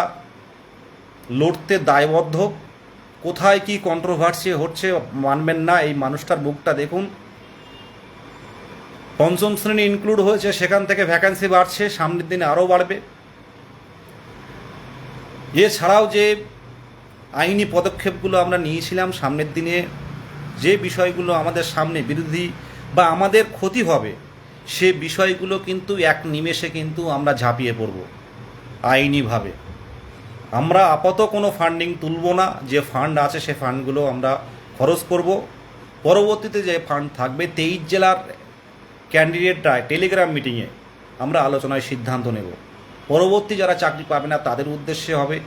লড়তে দায়বদ্ধ। কোথায় কি কন্ট্রোভার্সি হচ্ছে মানবেন না, এই মানুষটার মুখটা দেখুন। পঞ্চম শ্রেণী ইনক্লুড হয়েছে, সেখান থেকে ভ্যাকান্সি বাড়ছে, সামনের দিনে আরও বাড়বে। এছাড়াও যে আইনি পদক্ষেপগুলো আমরা নিয়েছিলাম, সামনের দিনে যে বিষয়গুলো আমাদের সামনে বিরোধী বা আমাদের ক্ষতি হবে, সে বিষয়গুলো কিন্তু এক নিমেষে কিন্তু আমরা ঝাঁপিয়ে পড়ব আইনিভাবে। আমরা আপাতত কোনো ফান্ডিং তুলব না, যে ফান্ড আছে সে ফান্ডগুলো আমরা খরচ করব। পরবর্তীতে যে ফান্ড থাকবে, 23 জেলার ক্যান্ডিডেটরা টেলিগ্রাম মিটিংয়ে আমরা আলোচনায় সিদ্ধান্ত নেব। পরবর্তী যারা চাকরি পাবে না তাদের উদ্দেশ্যে হবে,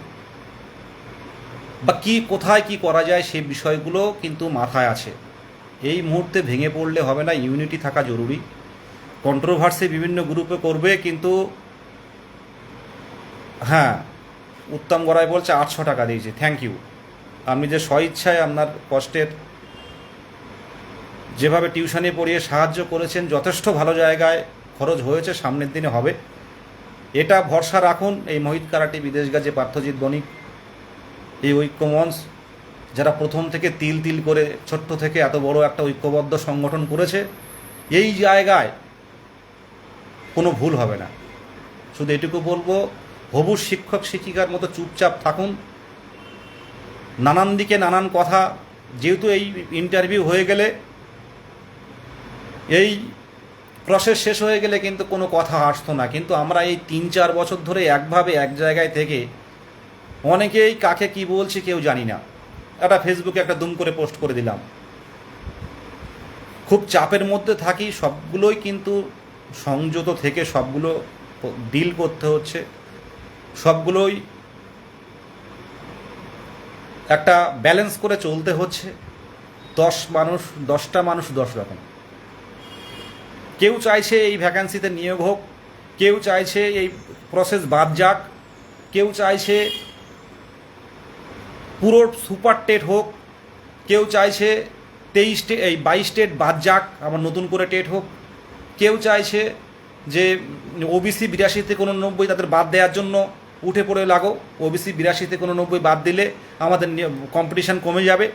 বা কোথায় কি করা যায় সে বিষয়গুলো কিন্তু মাথায় আছে। এই মুহূর্তে ভেঙে পড়লে হবে না, ইউনিটি থাকা জরুরি। কন্ট্রোভার্সি বিভিন্ন গ্রুপে করবে, কিন্তু হ্যাঁ, উত্তম গড়াই বলছে 800 টাকা দিয়েছে, থ্যাংক ইউ। আপনি যে স্বইচ্ছায় আপনার কষ্টের, যেভাবে টিউশনে পড়িয়ে সাহায্য করেছেন, যথেষ্ট ভালো জায়গায় খরচ হয়েছে, সামনের দিনে হবে, এটা ভরসা রাখুন। এই মোহিত কারাটি, বিদেশ গাজী, পার্থজিৎ বণিক, এই ঐক্যমঞ্চ, যারা প্রথম থেকে তিল তিল করে ছোট্ট থেকে এত বড় একটা ঐক্যবদ্ধ সংগঠন করেছে, এই জায়গায় কোনো ভুল হবে না। শুধু এটুকু বলবো, হবু শিক্ষক শিক্ষিকার মতো চুপচাপ থাকুন। নানান দিকে নানান কথা, যেহেতু এই ইন্টারভিউ হয়ে গেলে, এই প্রসেস শেষ হয়ে গেলে কিন্তু কোনো কথা আসতো না, কিন্তু আমরা এই 3-4 বছর ধরে একভাবে এক জায়গায় থেকে অনেকেই কাকে কি বলছি কেউ জানি না, একটা ফেসবুকে একটা দুম করে পোস্ট করে দিলাম, খুব চাপের মধ্যে থাকি, সবগুলোই কিন্তু সংযত থেকে সবগুলো ডিল করতে হচ্ছে, সবগুলোই একটা ব্যালেন্স করে চলতে হচ্ছে। 10টা মানুষ 10 রকম। কেউ চাইছে এই ভ্যাকান্সিতে নিয়োগ হোক, কেউ চাইছে এই প্রসেস বাদ যাক, কেউ চাইছে পুরো সুপার টেট হোক, কেউ চাইছে 22 টেট বাদ যাক, আবার নতুন করে টেট হোক, কেউ চাইছে যে ওবিসি 82 থেকে 89 তাদের বাদ দেওয়ার জন্য উঠে পড়ে লাগো, ওবিসি 82 থেকে 89 বাদ দিলে আমাদের কম্পিটিশান কমে যাবে।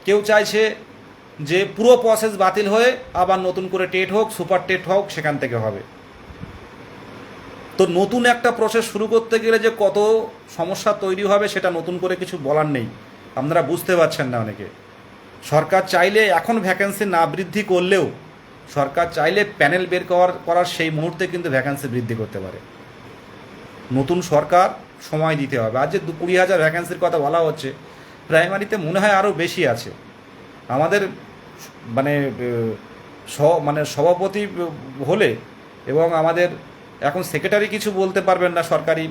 কেউ চাইছে যে পুরো প্রসেস বাতিল হয়ে আবার নতুন করে টেট হোক, সুপার টেট হোক, সেখান থেকে হবে। তো নতুন একটা প্রসেস শুরু করতে গেলে যে কত সমস্যা তৈরি হবে সেটা নতুন করে কিছু বলার নেই, আপনারা বুঝতে পারছেন না অনেকে। সরকার চাইলে এখন ভ্যাকেন্সি না বৃদ্ধি করলেও সরকার চাইলে প্যানেল বের করার সেই মুহূর্তে কিন্তু ভ্যাকেন্সি বৃদ্ধি করতে পারে। নতুন সরকার সময় দিতে হবে। আজ যে 20,000 ভ্যাকেন্সির কথা বলা হচ্ছে, প্রাইমারিতে মনে হয় আরও বেশি আছে। আমাদের মানে সভাপতি হলে এবং আমাদের এখন সেক্রেটারি কিছু বলতে পারবেন না সরকারি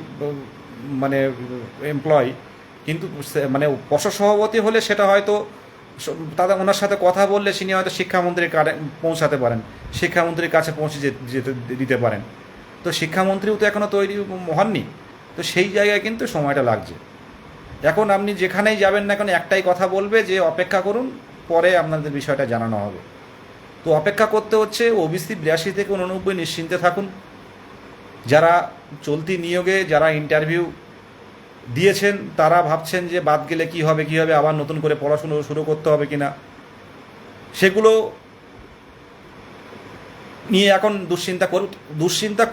মানে এমপ্লয়ি, কিন্তু মানে সভাপতি হলে সেটা হয়তো তাদের ওনার সাথে কথা বললে তিনি হয়তো শিক্ষামন্ত্রীর পৌঁছাতে পারেন, শিক্ষামন্ত্রীর কাছে পৌঁছে যেতে দিতে পারেন। তো শিক্ষামন্ত্রীও তো এখনও তৈরি হননি, তো সেই জায়গায় কিন্তু সময়টা লাগছে। এখন আপনি যেখানেই যাবেন না কেন একটাই কথা বলবে যে অপেক্ষা করুন, পরে আপনাদের বিষয়টা জানানো হবে। তো অপেক্ষা করতে হচ্ছে। ওবিসি 82 থেকে 89 নিশ্চিন্তে থাকুন। যারা চলতি নিয়োগে যারা ইন্টারভিউ দিয়েছেন তারা ভাবছেন যে বাদ গেলে কী হবে, আবার নতুন করে পড়াশুনো শুরু করতে হবে কিনা, সেগুলো নিয়ে এখন দুশ্চিন্তা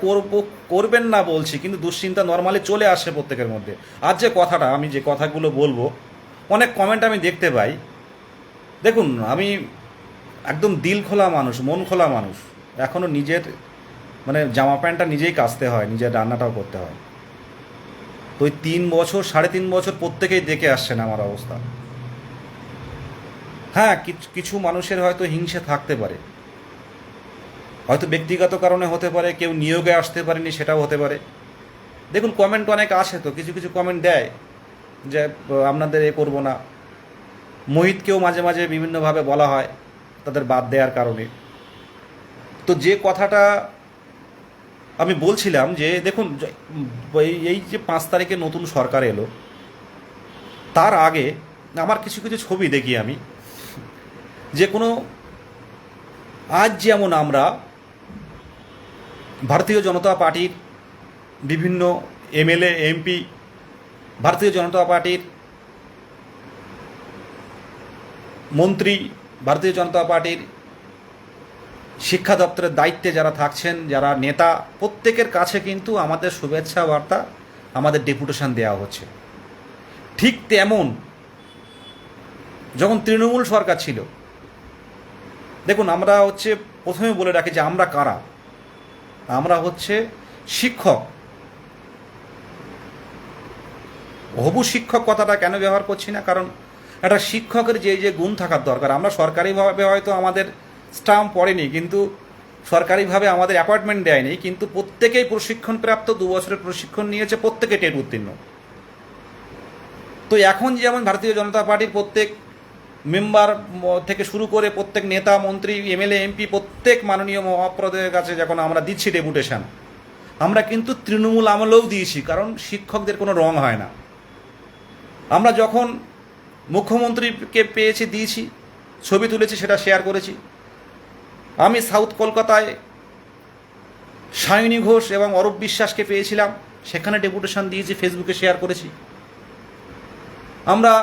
করবেন না বলছি, কিন্তু দুশ্চিন্তা নর্মালি চলে আসে প্রত্যেকের মধ্যে। আর যে কথাটা আমি যে কথাগুলো বলবো, অনেক কমেন্ট আমি দেখতে পাই। দেখুন, আমি একদম দিল খোলা মানুষ, মন খোলা মানুষ। এখনও নিজের মানে জামা প্যান্টটা নিজেই কাচতে হয়, নিজের রান্নাটাও করতে হয়। তো ওই 3 বছর 3.5 বছর প্রত্যেকেই দেখে আসছেন আমার অবস্থা। হ্যাঁ, কিছু মানুষের হয়তো হিংসে থাকতে পারে, হয়তো ব্যক্তিগত কারণে হতে পারে, কেউ নিয়োগে আসতে পারেনি সেটাও হতে পারে। দেখুন, কমেন্ট অনেক আসে, তো কিছু কিছু কমেন্ট দেয় যে আপনাদের করবো না। মোহিতকেও মাঝে মাঝে বিভিন্নভাবে বলা হয় তাদের বাদ দেওয়ার কারণে। তো যে কথাটা আমি বলছিলাম যে দেখুন, এই যে 5 তারিখে নতুন সরকার এলো, তার আগে আমার কিছু কিছু ছবি দেখি আমি, যে কোনো আজ যেমন আমরা ভারতীয় জনতা পার্টির বিভিন্ন এমএলএ এমপি, ভারতীয় জনতা পার্টির মন্ত্রী, ভারতীয় জনতা পার্টির শিক্ষা দপ্তরের দায়িত্বে যারা থাকছেন, যারা নেতা, প্রত্যেকের কাছে কিন্তু আমাদের শুভেচ্ছা বার্তা, আমাদের ডেপুটেশন দেওয়া হচ্ছে। ঠিক তেমন যখন তৃণমূল সরকার ছিল, দেখুন আমরা প্রথমে বলে রাখি যে আমরা কারা। আমরা শিক্ষক। হবু শিক্ষক কথাটা কেন ব্যবহার করছি না, কারণ একটা শিক্ষকের যে গুণ থাকার দরকার। আমরা সরকারিভাবে হয়তো আমাদের স্টাম্প পড়েনি, কিন্তু সরকারিভাবে আমাদের অ্যাপয়েন্টমেন্ট দেয়নি, কিন্তু প্রত্যেকেই প্রশিক্ষণপ্রাপ্ত, 2 বছরের প্রশিক্ষণ নিয়েছে, প্রত্যেকে টেট উত্তীর্ণ। তো এখন যেমন ভারতীয় জনতা পার্টির প্রত্যেক মেম্বার থেকে শুরু করে প্রত্যেক নেতা, মন্ত্রী, এমএলএ, এমপি, প্রত্যেক মাননীয় মহাপদের কাছে যখন আমরা দিচ্ছি ডেপুটেশন, আমরা কিন্তু তৃণমূল আমলেও দিয়েছি, কারণ শিক্ষকদের কোনো রং হয় না। আমরা যখন মুখ্যমন্ত্রীকে পেয়েছি, দিয়েছি, ছবি তুলেছি, সেটা শেয়ার করেছি। আমি সাউথ কলকাতায় সায়নী ঘোষ এবং অরূপ বিশ্বাসকে পেয়েছিলাম, সেখানে ডেপুটেশন দিয়েছি, ফেসবুকে শেয়ার করেছি। আমরা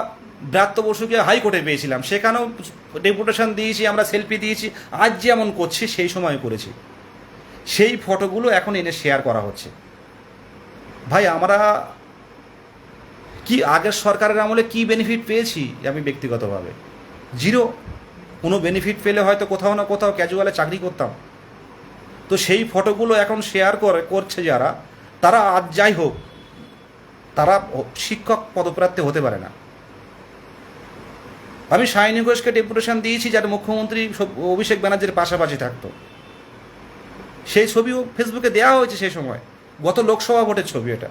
ব্রাত্য বসুকে হাইকোর্টে পেয়েছিলাম, সেখানেও ডেপুটেশন দিয়েছি, আমরা সেলফি দিয়েছি। আজ যেমন করছি সেই সময় করেছি। সেই ফটোগুলো এখন এনে শেয়ার করা হচ্ছে। ভাই, আমরা কি আগের সরকারের আমলে কি বেনিফিট পেয়েছি? আমি ব্যক্তিগতভাবে জিরো। কোনো বেনিফিট পেলে হয়তো কোথাও না কোথাও ক্যাজুয়ালে চাকরি করতাম। তো সেই ফটোগুলো এখন শেয়ার করছে যারা, তারা আজ যাই হোক, তারা শিক্ষক পদপ্রার্থী হতে পারে না। আমি সায়নী ঘোষকে ডেপুটেশন দিয়েছি যাতে মুখ্যমন্ত্রী অভিষেক ব্যানার্জির পাশাপাশি থাকতো। সেই ছবিও ফেসবুকে দেওয়া হয়েছে সেই সময়, গত লোকসভা ভোটের ছবি এটা।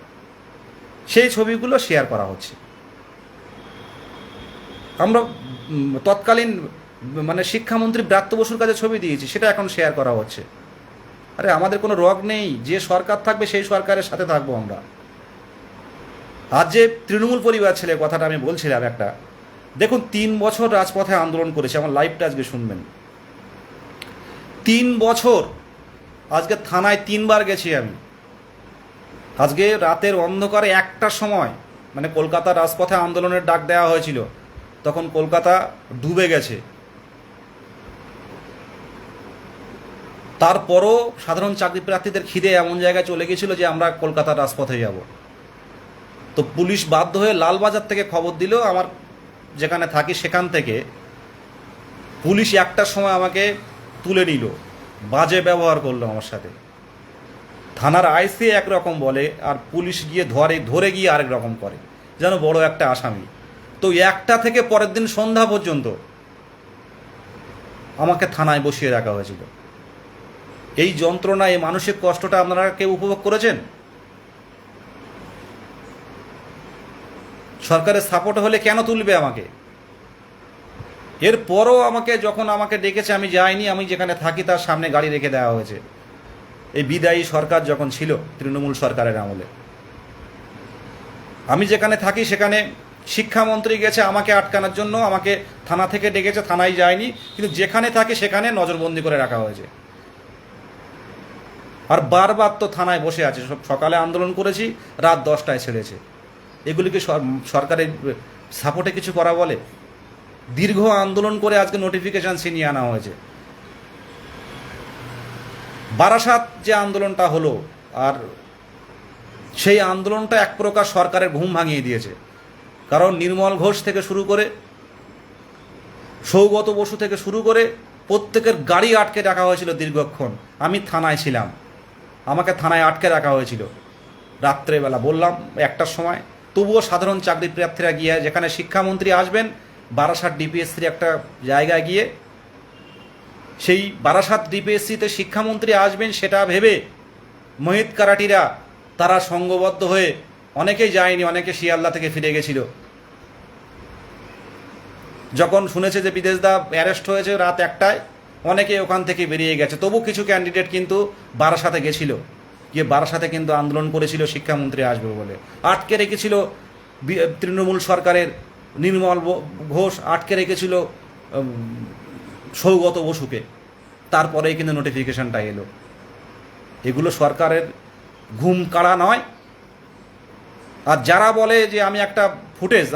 সেই ছবিগুলো শেয়ার করা হচ্ছে। আমরা তৎকালীন মানে শিক্ষামন্ত্রী ব্রাত্য বসুর কাছে ছবি দিয়েছি, সেটা এখন শেয়ার করা হচ্ছে। আরে আমাদের কোনো রগ নেই, যে সরকার থাকবে সেই সরকারের সাথে থাকবো আমরা। আজ যে তৃণমূল পরিবার ছেলে কথাটা আমি বলছিলাম একটা, দেখুন 3 বছর রাজপথে আন্দোলন করেছে, আমার লাইভটা আজকে শুনবেন। 3 বছর, আজকে থানায় 3 বার গেছি আমি। আজকে রাতের অন্ধকারে 1টার সময়, মানে কলকাতার রাজপথে আন্দোলনের ডাক দেওয়া হয়েছিল, তখন কলকাতা ডুবে গেছে। তারপরও সাধারণ চাকরি প্রার্থীদের খিদে এমন জায়গায় চলে গেছিল যে আমরা কলকাতার রাজপথে যাব। তো পুলিশ বাধ্য হয়ে লালবাজার থেকে খবর দিল, আমার যেখানে থাকি সেখান থেকে পুলিশ 1টার সময় আমাকে তুলে নিল, বাজে ব্যবহার করলো আমার সাথে। থানার আইসি একরকম বলে, আর পুলিশ গিয়ে ধরে গিয়ে আরেক রকম করে, যেন বড় একটা আসামি। তো 1টা থেকে পরের দিন সন্ধ্যা পর্যন্ত আমাকে থানায় বসিয়ে রাখা হয়েছিল। এই যন্ত্রণা, এই মানসিক কষ্টটা আপনারা কেউ উপভোগ করেছেন? সরকারের সাপোর্ট হলে কেন তুলবে আমাকে? এরপরও যখন আমাকে ডেকেছে আমি যাইনি, আমি যেখানে থাকি তার সামনে গাড়ি রেখে দেওয়া হয়েছে। এই বিদায়ী সরকার যখন ছিল তৃণমূল সরকারের আমলে, আমি যেখানে থাকি সেখানে শিক্ষামন্ত্রী গেছে আমাকে আটকানোর জন্য, আমাকে থানা থেকে ডেকেছে, থানায় যায়নি, কিন্তু যেখানে থাকি সেখানে নজরবন্দি করে রাখা হয়েছে। আর বারবার তো থানায় বসে আছে, সকালে আন্দোলন করেছি, রাত 10টায় ছেড়েছে। এগুলি কি সরকারের সাপোর্টে কিছু করা বলে? দীর্ঘ আন্দোলন করে আজকে নোটিফিকেশন ছিনিয়ে আনা হয়েছে। বারাসাত যে আন্দোলনটা হলো, আর সেই আন্দোলনটা এক প্রকার সরকারের ঘুম ভাঙিয়ে দিয়েছে। কারণ নির্মল ঘোষ থেকে শুরু করে সৌগত বসু থেকে শুরু করে প্রত্যেকের গাড়ি আটকে রাখা হয়েছিল দীর্ঘক্ষণ। আমি থানায় ছিলাম, আমাকে থানায় আটকে রাখা হয়েছিল রাত্রেবেলা, বললাম 1টার সময়। তবুও সাধারণ চাকরি প্রার্থীরা গিয়ে, যেখানে শিক্ষামন্ত্রী আসবেন, বারাসাত ডিপিএসসির একটা জায়গায় গিয়ে, সেই বারাসাত ডিপিএসসিতে শিক্ষামন্ত্রী আসবেন সেটা ভেবে মোহিত কারাটিরা তারা সংঘবদ্ধ হয়ে, অনেকেই যায়নি, অনেকে শিয়ালদা থেকে ফিরে গেছিল। যখন শুনেছে যে বিদেশদা অ্যারেস্ট হয়েছে রাত 1টায়, অনেকে ওখান থেকে বেরিয়ে গেছে। তবু কিছু ক্যান্ডিডেট কিন্তু বারাসাতে গেছিল, গিয়ে বারাসাতে কিন্তু আন্দোলন করেছিল শিক্ষামন্ত্রী আসবে বলে। আটকে রেখেছিল তৃণমূল সরকারের নির্মল ঘোষ, আটকে রেখেছিল সৌগত বসুকে। তারপরেই কিন্তু নোটিফিকেশনটা এলো। এগুলো সরকারের ঘুম কাড়া নয়? আর যারা বলে যে আমি একটা ফুটেজ,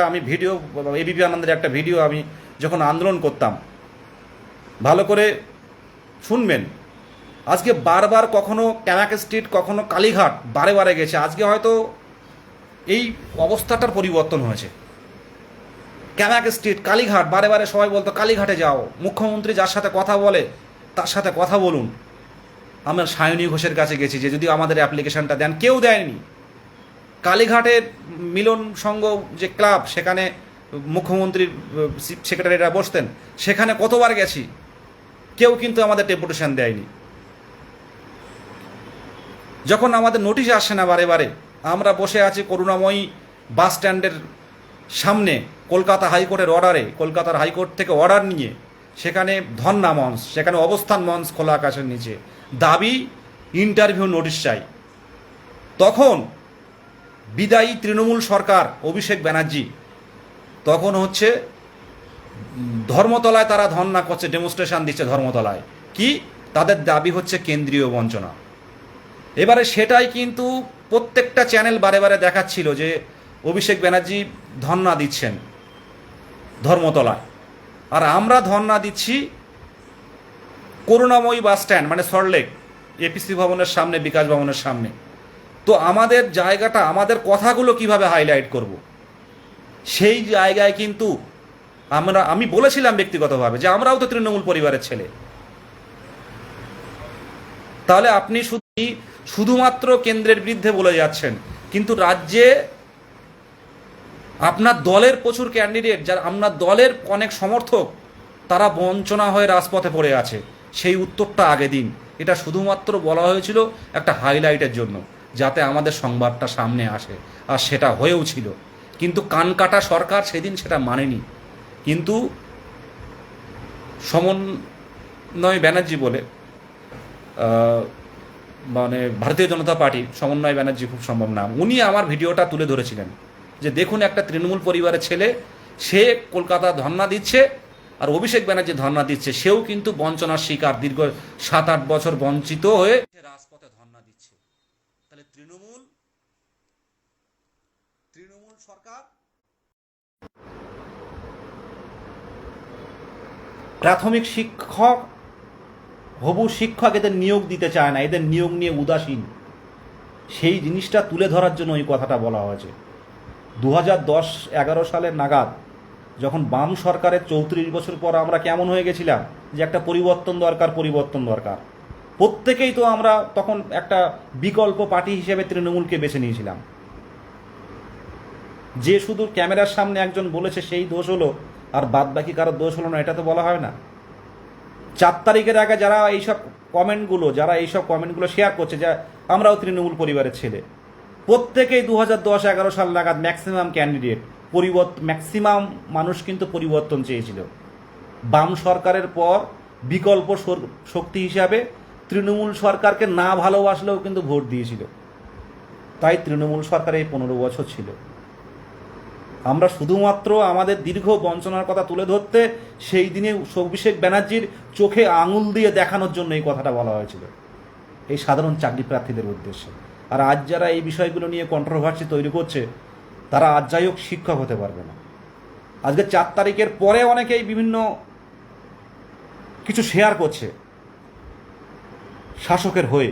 আমি ভিডিও, এবিপি আনন্দের একটা ভিডিও, আমি যখন আন্দোলন করতাম, ভালো করে শুনবেন। আজকে বারবার কখনো ক্যানাক স্ট্রিট, কখনো কালীঘাট, বারে বারে গেছে। আজকে হয়তো এই অবস্থাটার পরিবর্তন হয়েছে। ক্যানাক স্ট্রিট, কালীঘাট, বারে বারে সবাই বলতো কালীঘাটে যাও, মুখ্যমন্ত্রী যার সাথে কথা বলে তার সাথে কথা বলুন। আমরা সায়নী ঘোষের কাছে গেছি যে যদি আমাদের অ্যাপ্লিকেশনটা দেন, কেউ দেয়নি। কালীঘাটের মিলন সংঘ যে ক্লাব, সেখানে মুখ্যমন্ত্রীর সেক্রেটারিরা বসতেন, সেখানে কতবার গেছি, কেউ কিন্তু আমাদের ডেপুটেশন দেয়নি। যখন আমাদের নোটিশ আসে না বারে বারে, আমরা বসে আছি করুণাময়ী বাস স্ট্যান্ডের সামনে, কলকাতা হাইকোর্টের অর্ডারে, কলকাতার হাইকোর্ট থেকে অর্ডার নিয়ে সেখানে ধর্ণা মঞ্চ, সেখানে অবস্থান মঞ্চ খোলা আকাশের নিচে, দাবি ইন্টারভিউ নোটিশ চাই। তখন বিদায়ী তৃণমূল সরকার অভিষেক ব্যানার্জি তখন হচ্ছে ধর্মতলায় তারা ধর্ণা করছে, ডেমনস্ট্রেশন দিচ্ছে ধর্মতলায়। কি তাদের দাবি হচ্ছে কেন্দ্রীয় বঞ্চনা। এবারে সেটাই কিন্তু প্রত্যেকটা চ্যানেল বারে বারে দেখাচ্ছিল যে অভিষেক ব্যানার্জি ধর্ণা দিচ্ছেন ধর্মতলায়, আর আমরা ধর্ণা দিচ্ছি করুণাময়ী বাস স্ট্যান্ড, মানে সল্টলেক এপিসি ভবনের সামনে, বিকাশ ভবনের সামনে। তো আমাদের জায়গাটা, আমাদের কথাগুলো কিভাবে হাইলাইট করব, সেই জায়গায় কিন্তু আমি বলেছিলাম ব্যক্তিগতভাবে যে আমরাও তো তৃণমূল পরিবারের ছেলে। তাহলে আপনি শুধুমাত্র কেন্দ্রের বিরুদ্ধে বলে যাচ্ছেন, কিন্তু রাজ্যে আপনার দলের প্রচুর ক্যান্ডিডেট, যারা আপনার দলের অনেক সমর্থক, তারা বঞ্চনা হয়ে রাজপথে পড়ে আছে, সেই উত্তরটা আগে দিন। এটা শুধুমাত্র বলা হয়েছিল একটা হাইলাইটের জন্য, যাতে আমাদের সংবাদটা সামনে আসে, আর সেটা হয়েও ছিল। কিন্তু কানকাটা সরকার সেদিন সেটা মানেনি। কিন্তু সমন্বয় ব্যানার্জি বলে, মানে ভারতীয় জনতা পার্টি, সমন্বয় ব্যানার্জি খুব সম্ভব নাম, উনি আমার ভিডিওটা তুলে ধরেছিলেন যে দেখুন একটা তৃণমূল পরিবারের ছেলে, সে কলকাতা ধর্ণা দিচ্ছে, আর অভিষেক ব্যানার্জি ধর্ণা দিচ্ছে, সেও কিন্তু বঞ্চনার শিকার, দীর্ঘ 7-8 বছর বঞ্চিত হয়ে রাজপথে ধর্ণা দিচ্ছে। তাহলে তৃণমূল সরকার প্রাথমিক শিক্ষক, হবু শিক্ষক এদের নিয়োগ দিতে চায় না, এদের নিয়োগ নিয়ে উদাসীন। সেই জিনিসটা তুলে ধরার জন্য ওই কথাটা বলা হয়েছে। 2010-11 সালের নাগাদ যখন বাম সরকারের 34 বছর পর আমরা কেমন হয়ে গেছিলাম যে একটা পরিবর্তন দরকার, প্রত্যেকেই তো আমরা তখন একটা বিকল্প পার্টি হিসেবে তৃণমূলকে বেছে নিয়েছিলাম। যে শুধু ক্যামেরার সামনে একজন বলেছে সেই দোষ হলো, আর বাদ বাকি কারোর দোষ হলো না, এটা তো বলা হয় না। 4 তারিখের আগে যারা এইসব কমেন্টগুলো শেয়ার করছে যে আমরাও তৃণমূল পরিবারের ছেলে, প্রত্যেকেই 2010-11 সাল নাগাদ ম্যাক্সিমাম ক্যান্ডিডেট ম্যাক্সিমাম মানুষ কিন্তু পরিবর্তন চেয়েছিল। বাম সরকারের পর বিকল্প শক্তি হিসাবে তৃণমূল সরকারকে না ভালোবাসলেও কিন্তু ভোট দিয়েছিল। তাই তৃণমূল সরকার এই 15 বছর ছিল। আমরা শুধুমাত্র আমাদের দীর্ঘ বঞ্চনার কথা তুলে ধরতে, সেই দিনে অভিষেক ব্যানার্জির চোখে আঙুল দিয়ে দেখানোর জন্য এই কথাটা বলা হয়েছিল, এই সাধারণ চাকরি প্রার্থীদের উদ্দেশ্যে। আর আজ যারা এই বিষয়গুলো নিয়ে কন্ট্রোভার্সি তৈরি করছে, তারা আজ যাই হোক শিক্ষক হতে পারবে না। আজকে 4 তারিখের পরে অনেকেই বিভিন্ন কিছু শেয়ার করছে শাসকের হয়ে।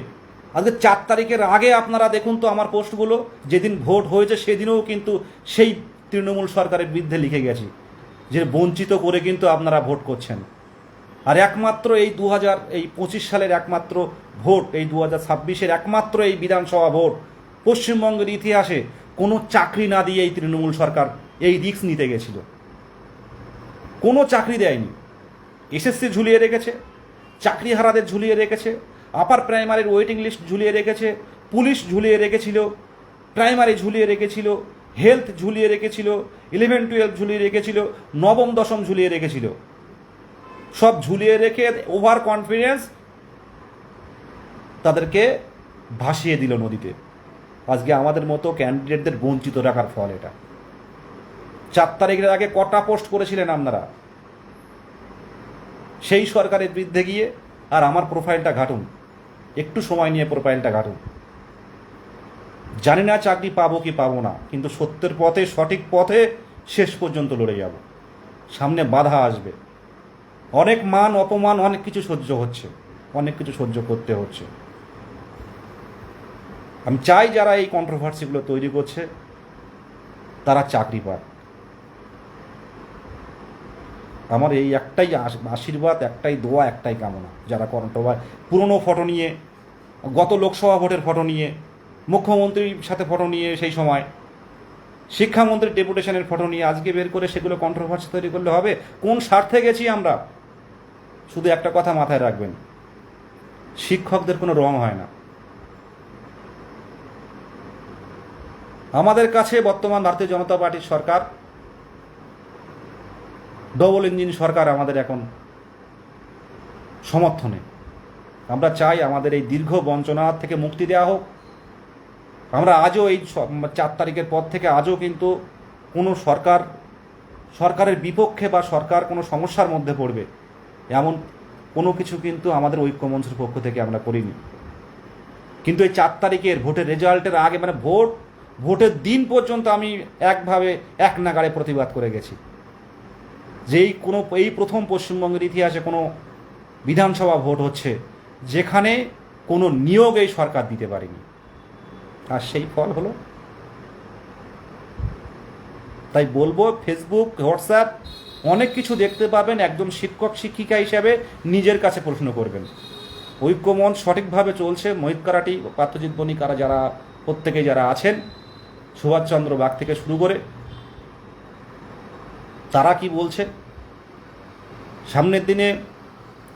আজকে 4 তারিখের আগে আপনারা দেখুন তো আমার পোস্টগুলো, যেদিন ভোট হয়েছে সেদিনও কিন্তু সেই তৃণমূল সরকারের বিরুদ্ধে লিখে গেছি যে বঞ্চিত করে কিন্তু আপনারা ভোট করছেন। আর একমাত্র এই 2025 সালের একমাত্র ভোট, এই 2026-এর একমাত্র এই বিধানসভা ভোট, পশ্চিমবঙ্গের ইতিহাসে কোনো চাকরি না দিয়ে এই তৃণমূল সরকার এই রিস্ক নিতে গেছিল। কোনো চাকরি দেয়নি, এসএসসি ঝুলিয়ে রেখেছে, চাকরিহারাদের ঝুলিয়ে রেখেছে, আপার প্রাইমারির ওয়েটিং লিস্ট ঝুলিয়ে রেখেছে, পুলিশ ঝুলিয়ে রেখেছিল, প্রাইমারি ঝুলিয়ে রেখেছিল, হেলথ ঝুলিয়ে রেখেছিল, 11-12 ঝুলিয়ে রেখেছিল, নবম দশম ঝুলিয়ে রেখেছিল। সব ঝুলিয়ে রেখে ওভার কনফিডেন্স তাদেরকে ভাসিয়ে দিল নদীতে। আজকে আমাদের মতো ক্যান্ডিডেটদের বঞ্চিত রাখার ফল এটা। 4 তারিখের আগে কটা পোস্ট করেছিলেন আপনারা সেই সরকারের বিরুদ্ধে গিয়ে? আর আমার প্রোফাইলটা ঘাটুন, একটু সময় নিয়ে প্রোফাইলটা ঘাটুন। জানি না চাকরি পাবো কি পাবো না, কিন্তু সত্যের পথে, সঠিক পথে শেষ পর্যন্ত লড়ে যাব। সামনে বাধা আসবে, অনেক মান অপমান, অনেক কিছু সহ্য হচ্ছে, অনেক কিছু সহ্য করতে হচ্ছে। আমি চাই যারা এই কন্ট্রোভার্সিগুলো তৈরি করছে তারা চাকরি পাক। আমার এই একটাই আশীর্বাদ, একটাই দোয়া, একটাই কামনা। যারা পুরনো ফটো নিয়ে, গত লোকসভা ভোটের ফটো নিয়ে, মুখ্যমন্ত্রীর সাথে ফটো নিয়ে, সেই সময় শিক্ষামন্ত্রীর ডেপুটেশনের ফটো নিয়ে আজকে বের করে সেগুলো কন্ট্রোভার্সি তৈরি করলে হবে? কোন স্বার্থে গেছি আমরা? শুধু একটা কথা মাথায় রাখবেন, শিক্ষকদের কোনো রং হয় না। আমাদের কাছে বর্তমান ভারতীয় জনতা পার্টির সরকার, ডবল ইঞ্জিন সরকার আমাদের এখন সমর্থনে। আমরা চাই আমাদের এই দীর্ঘ বঞ্চনা থেকে মুক্তি দেওয়া হোক। আমরা আজও এই 4 তারিখের পর থেকে আজও কিন্তু কোনো সরকারের বিপক্ষে বা সরকার কোনো সমস্যার মধ্যে পড়বে এমন কোনো কিছু কিন্তু আমাদের ঐক্যমঞ্চের পক্ষ থেকে আমরা করিনি। কিন্তু এই 4 তারিখের ভোটের রেজাল্টের আগে, মানে ভোটের দিন পর্যন্ত আমি এক নাগাড়ে প্রতিবাদ করে গেছি যে এই প্রথম পশ্চিমবঙ্গের ইতিহাসে কোনো বিধানসভা ভোট হচ্ছে যেখানে কোনো নিয়োগ এই সরকার দিতে পারেনি, আর সেই ফল হলো। তাই বলবো, ফেসবুক, হোয়াটসঅ্যাপ অনেক কিছু দেখতে পাবেন, একজন শিক্ষক শিক্ষিকা হিসাবে নিজের কাছে প্রশ্ন করবেন। ঐক্যমঞ্চ সঠিকভাবে চলছে। মোহিত কারাটি, পার্থজিৎ বণিক, যারা প্রত্যেকেই যারা আছেন, সুভাষচন্দ্র বাগ থেকে শুরু করে তারা কি বলছে। সামনের দিনে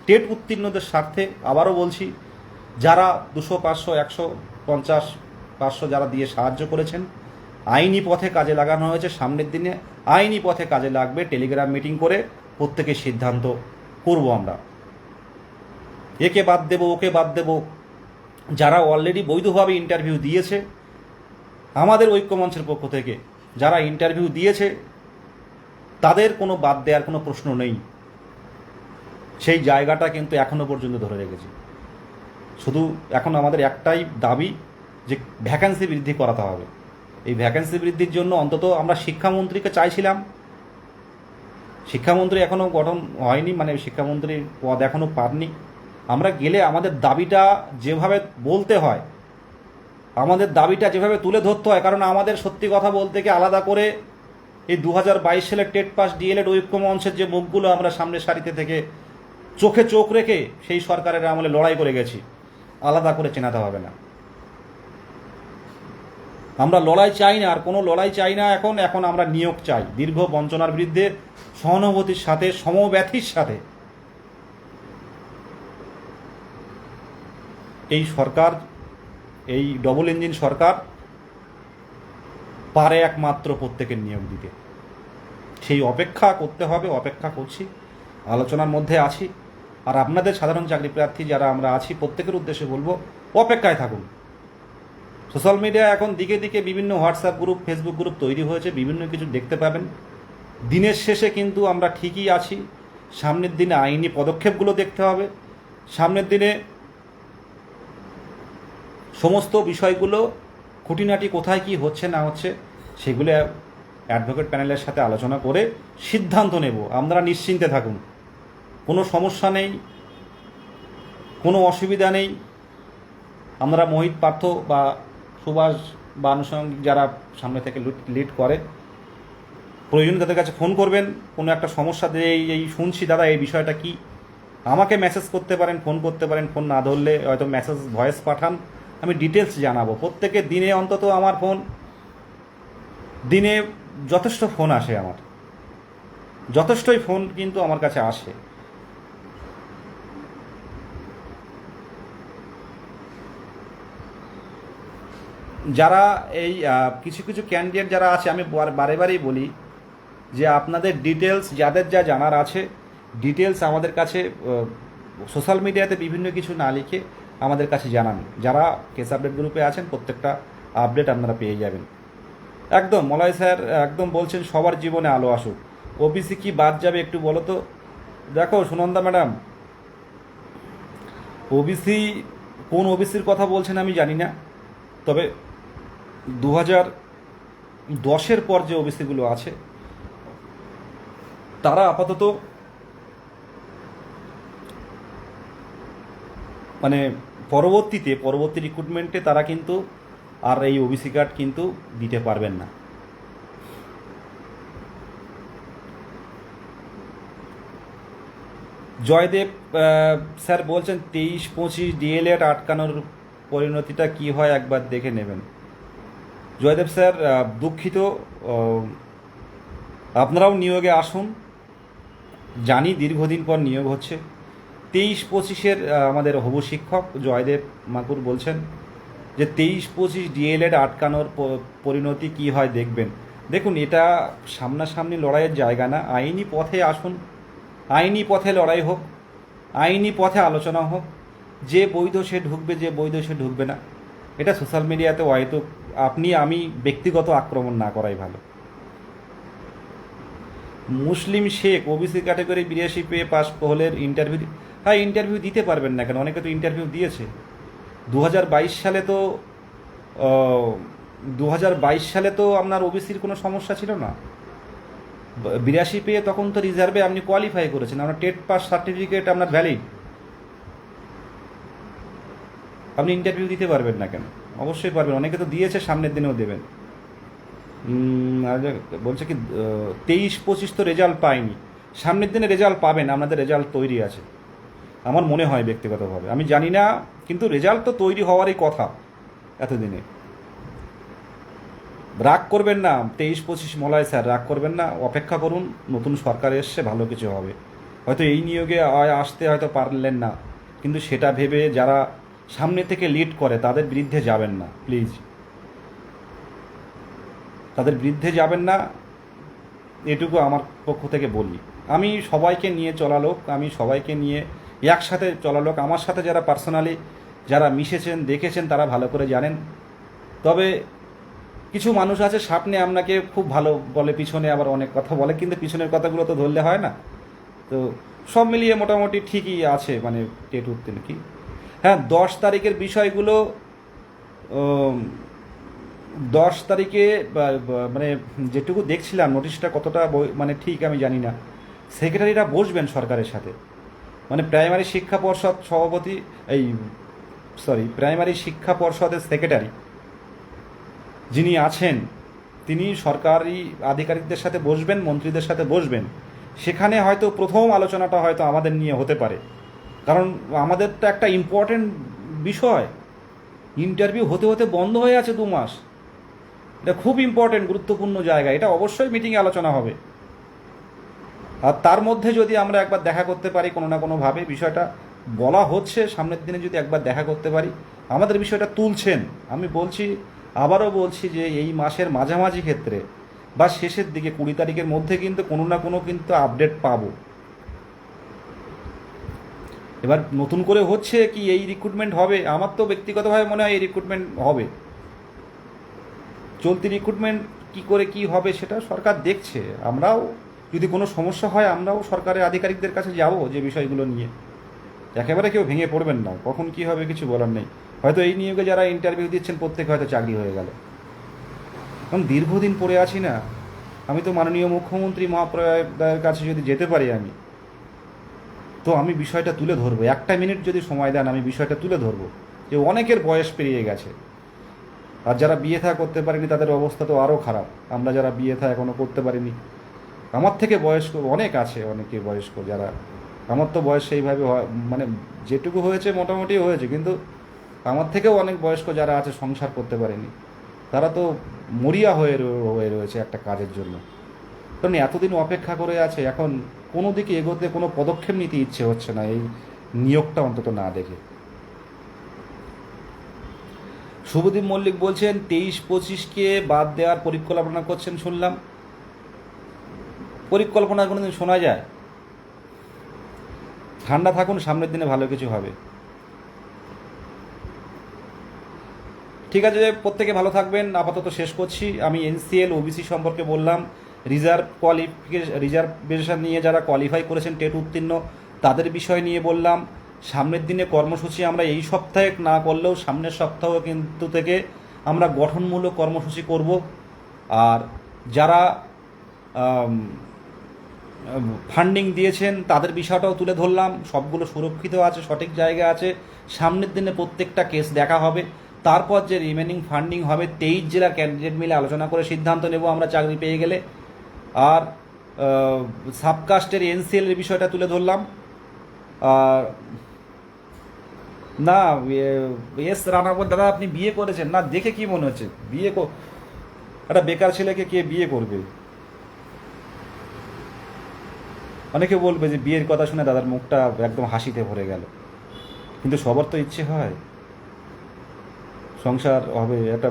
টেট উত্তীর্ণদের স্বার্থে আবারও বলছি, যারা 200, 500, 150, 500 যারা দিয়ে সাহায্য করেছেন, আইনি পথে কাজে লাগানো হয়েছে। সামনের দিনে আইনি পথে কাজে লাগবে। টেলিগ্রাম মিটিং করে প্রত্যেকের সিদ্ধান্ত করব আমরা, একে বাদ দেব, ওকে বাদ দেব। যারা অলরেডি বৈধভাবে ইন্টারভিউ দিয়েছে আমাদের ঐক্যমঞ্চের পক্ষ থেকে, যারা ইন্টারভিউ দিয়েছে তাদের কোনো বাদ দেওয়ার কোনো প্রশ্ন নেই। সেই জায়গাটা কিন্তু এখনো পর্যন্ত ধরে রেখেছি। শুধু এখন আমাদের একটাই দাবি যে ভ্যাকেন্সি বৃদ্ধি করাতে হবে। এই ভ্যাকেন্সি বৃদ্ধির জন্য অন্তত আমরা শিক্ষামন্ত্রীকে চাইছিলাম, শিক্ষামন্ত্রী এখনও গঠন হয়নি, মানে শিক্ষামন্ত্রীর পদ এখনও পাননি। আমরা গেলে আমাদের দাবিটা যেভাবে বলতে হয়, আমাদের দাবিটা যেভাবে তুলে ধরতে হয়, কারণ আমাদের সত্যি কথা বলতে গিয়ে আলাদা করে এই 2022 সালের টেট পাস ডিএলএড ঐক্যমঞ্চের যে মুখগুলো আমরা সামনের সারিতে থেকে চোখে চোখ রেখে সেই সরকারের আমলে লড়াই করে গেছি, আলাদা করে চেনাতে হবে না। আমরা লড়াই চাই না, আর কোনো লড়াই চাই না। এখন আমরা নিয়োগ চাই। দীর্ঘ বঞ্চনার বিরুদ্ধে সহানুভূতির সাথে, সমব্যথীর সাথে এই সরকার, এই ডবল ইঞ্জিন সরকার পারে একমাত্র প্রত্যেকের নিয়োগ দিতে। সেই অপেক্ষা করতে হবে, অপেক্ষা করছি, আলোচনার মধ্যে আছি। আর আপনাদের সাধারণ চাকরি প্রার্থী যারা আমরা আছি প্রত্যেকের উদ্দেশ্যে বলবো, অপেক্ষায় থাকুন। সোশ্যাল মিডিয়া এখন দিকে দিকে বিভিন্ন হোয়াটসঅ্যাপ গ্রুপ, ফেসবুক গ্রুপ তৈরি হয়েছে, বিভিন্ন কিছু দেখতে পাবেন। দিনের শেষে কিন্তু আমরা ঠিকই আছি। সামনের দিনে আইনি পদক্ষেপগুলো দেখতে হবে। সামনের দিনে সমস্ত বিষয়গুলো খুঁটিনাটি কোথায় কি হচ্ছে না হচ্ছে সেগুলো অ্যাডভোকেট প্যানেলের সাথে আলোচনা করে সিদ্ধান্ত নেব। আপনারা নিশ্চিন্তে থাকুন, কোনো সমস্যা নেই, কোনো অসুবিধা নেই। আমরা মোহিত পার্থ বা সুভাষ বা আনুষঙ্গিক যারা সামনে থেকে লিড করে, প্রয়োজনে তাদের কাছে ফোন করবেন। কোনো একটা সমস্যা দিয়ে এই শুনছি দাদা এই বিষয়টা কি, আমাকে মেসেজ করতে পারেন, ফোন করতে পারেন। ফোন না ধরলে হয়তো মেসেজ ভয়েস পাঠান, আমি ডিটেলস জানাবো। প্রত্যেকের দিনে অন্তত আমার ফোন, দিনে যথেষ্ট ফোন আসে, আমার যথেষ্টই ফোন কিন্তু আমার কাছে আসে। যারা এই কিছু কিছু ক্যান্ডিডেট যারা আছে, আমি বারে বারেই বলি যে আপনাদের ডিটেলস যাদের যা জানার আছে, ডিটেলস আমাদের কাছে সোশ্যাল মিডিয়াতে বিভিন্ন কিছু না লিখে আমাদের কাছে জানান। যারা কেস আপডেট গ্রুপে আছেন প্রত্যেকটা আপডেট আপনারা পেয়ে যাবেন। একদম মলয় স্যার একদম বলছেন সবার জীবনে আলো আসুক। ওবিসি কি বাদ যাবে একটু বলো তো। দেখো সুনন্দা ম্যাডাম, ওবিসি কোন ওবিসির কথা বলছেন আমি জানি না, তবে 2010-এর পর যে ওবিসিগুলো আছে তারা আপাতত মানে পরবর্তী রিক্রুটমেন্টে তারা কিন্তু আর এই ওবিসি কার্ড কিন্তু দিতে পারবেন না। জয়দেব স্যার বলছেন 23-25 ডিএলএড আটকানোর পরিণতিটা কি হয় একবার দেখে নেবেন। জয়দেব স্যার দুঃখিত, আপনারাও নিয়োগে আসুন। জানি দীর্ঘদিন পর নিয়োগ হচ্ছে। 23-25-এর আমাদের হবু শিক্ষক জয়দেব মাকুর বলছেন যে 23-25 ডিএলএড আটকানোর পরিণতি কি হয় দেখবেন। দেখুন, এটা সামনাসামনি লড়াইয়ের জায়গা না। আইনি পথে আসুন, আইনি পথে লড়াই হোক, আইনি পথে আলোচনা হোক। যে বৈধ সে ঢুকবে, যে বৈধ সে ঢুকবে না। এটা সোশ্যাল মিডিয়াতে হয়তো আমি ব্যক্তিগত আক্রমণ না করাই ভালো। মুসলিম শেখ ওবিসি ক্যাটাগরি 82 পেয়ে পাস হলের ইন্টারভিউ, হ্যাঁ ইন্টারভিউ দিতে পারবেন না কেন? অনেকে তো ইন্টারভিউ দিয়েছে। 2022 সালে তো 2022 সালে তো আপনার ওবিসির কোনো সমস্যা ছিল না। 82 পেয়ে তখন তো রিজার্ভে আপনি কোয়ালিফাই করেছেন, আপনার টেট পাস সার্টিফিকেট আপনার ভ্যালিড, আপনি ইন্টারভিউ দিতে পারবেন না কেন? অবশ্যই পারবেন, অনেকে তো দিয়েছে, সামনের দিনেও দেবেন। বলছে কি 23-25 তো রেজাল্ট পায়নি, সামনের দিনে রেজাল্ট পাবেন, আপনাদের রেজাল্ট তৈরি আছে আমার মনে হয় ব্যক্তিগতভাবে, আমি জানি না, কিন্তু রেজাল্ট তো তৈরি হওয়ারই কথা এতদিনে। রাগ করবেন না 23-25 মলয় স্যার, রাগ করবেন না, অপেক্ষা করুন, নতুন সরকার এসছে, ভালো কিছু হবে। হয়তো এই নিয়োগে আসতে হয়তো পারলেন না, কিন্তু সেটা ভেবে যারা সামনে থেকে লিড করে তাদের বিরুদ্ধে যাবেন না প্লিজ, তাদের বিরুদ্ধে যাবেন না, এটুকু আমার পক্ষ থেকে বলি। আমি সবাইকে নিয়ে চলা লোক, আমি সবাইকে নিয়ে একসাথে চলা লোক। আমার সাথে যারা পার্সোনালি যারা মিশেছেন দেখেছেন তারা ভালো করে জানেন। তবে কিছু মানুষ আছে সামনে আপনাকে খুব ভালো বলে, পিছনে আবার অনেক কথা বলে, কিন্তু পিছনের কথাগুলো তো ধরলে হয় না। তো সব মিলিয়ে মোটামুটি ঠিকই আছে, মানে টেট উত্তীর্ণ কি। হ্যাঁ, 10 তারিখের বিষয়গুলো 10 তারিখে মানে যেটুকু দেখছিলাম নোটিশটা কতটা মানে ঠিক আমি জানি না। সেক্রেটারিরা বসবেন সরকারের সাথে, মানে প্রাইমারি শিক্ষা পর্ষদ সভাপতি, এই প্রাইমারি শিক্ষা পর্ষদের সেক্রেটারি যিনি আছেন তিনি সরকারি আধিকারিকদের সাথে বসবেন, মন্ত্রীদের সাথে বসবেন। সেখানে হয়তো প্রথম আলোচনাটা হয়তো আমাদের নিয়ে হতে পারে, কারণ আমাদের তো একটা ইম্পর্টেন্ট বিষয়, ইন্টারভিউ হতে হতে বন্ধ হয়ে আছে 2 মাস। এটা খুব ইম্পর্টেন্ট, গুরুত্বপূর্ণ জায়গা, এটা অবশ্যই মিটিংয়ে আলোচনা হবে। আর তার মধ্যে যদি আমরা একবার দেখা করতে পারি কোনো না কোনোভাবে, বিষয়টা বলা হচ্ছে সামনের দিনে যদি একবার দেখা করতে পারি, আমাদের বিষয়টা তুলছেন। আমি বলছি, আবারও বলছি যে এই মাসের মাঝামাঝি ক্ষেত্রে বা শেষের দিকে 20 তারিখের মধ্যে কিন্তু কোনো না কোনো কিন্তু আপডেট পাবো। এবার নতুন করে হচ্ছে কি এই রিক্রুটমেন্ট হবে, আমার তো ব্যক্তিগতভাবে মনে হয় এই রিক্রুটমেন্ট হবে। চলতি রিক্রুটমেন্ট কি করে কি হবে সেটা সরকার দেখছে। আমরাও যদি কোনো সমস্যা হয় আমরাও সরকারের আধিকারিকদের কাছে যাব যে বিষয়গুলো নিয়ে। একেবারে কেউ ভেঙে পড়বেন না, কখন কি হবে কিছু বলার নেই। হয়তো এই নিয়োগে যারা ইন্টারভিউ দিচ্ছেন প্রত্যেকে হয়তো চাকরি হয়ে গেল, কারণ দীর্ঘদিন পড়ে আছি না। আমি তো মাননীয় মুখ্যমন্ত্রী মহাপ্রয়ার কাছে যদি যেতে পারি আমি, তো আমি বিষয়টা তুলে ধরবো। 1 মিনিট যদি সময় দেন আমি বিষয়টা তুলে ধরবো যে অনেকের বয়স পেরিয়ে গেছে, আর যারা বিয়ে থা করতে পারেনি তাদের অবস্থা তো আরও খারাপ। আমরা যারা বিয়ে থা এখনও করতে পারিনি, আমার থেকে বয়স্ক অনেক আছে, অনেকে বয়স্ক যারা, আমার তো বয়স সেইভাবে মানে যেটুকু হয়েছে মোটামুটি হয়েছে, কিন্তু আমার থেকেও অনেক বয়স্ক যারা আছে সংসার করতে পারেনি, তারা তো মরিয়া হয়ে রয়েছে একটা কাজের জন্য। কারণ এতদিন অপেক্ষা করে আছে, এখন কোনো দিকে এগোতে কোনো পদক্ষেপ নিতে ইচ্ছে হচ্ছে না এই নিয়োগটা অন্তত না দেখে। শুভদীপ মল্লিক বলছেন 23-25কে বাদ দেওয়ার পরিকল্পনা করছেন শুনলাম। পরিকল্পনা কোনোদিন শোনা যায়? ঠান্ডা থাকুন, সামনের দিনে ভালো কিছু হবে। ঠিক আছে, প্রত্যেকে ভালো থাকবেন। আপাতত শেষ করছি। আমি এনসিএল ওবিসি সম্পর্কে বললাম, রিজার্ভেশন নিয়ে যারা কোয়ালিফাই করেছেন টেট উত্তীর্ণ তাদের বিষয় নিয়ে বললাম। সামনের দিনে কর্মসূচি আমরা এই সপ্তাহে না করলেও সামনের সপ্তাহ কিন্তু থেকে আমরা গঠনমূলক কর্মসূচি করব। আর যারা ফান্ডিং দিয়েছেন তাদের বিষয়টাও তুলে ধরলাম, সবগুলো সুরক্ষিত আছে, সঠিক জায়গায় আছে। সামনের দিনে প্রত্যেকটা কেস দেখা হবে। তারপর যে রিমেনিং ফান্ডিং হবে 23 জেলার ক্যান্ডিডেট মিলে আলোচনা করে সিদ্ধান্ত নেব আমরা চাকরি পেয়ে গেলে। আর সাবকাস্টের এনসিএলের বিষয়টা তুলে ধরলাম। আর না, এস রানাবত দাদা আপনি বিয়ে করেছেন না, দেখে কি মনে হচ্ছে বিয়ে একটা বেকার ছেলেকে কে বিয়ে করবে? অনেকে বলবে যে বিয়ের কথা শুনে দাদার মুখটা একদম হাসিতে ভরে গেল, কিন্তু সবার তো ইচ্ছে হয় সংসার হবে, একটা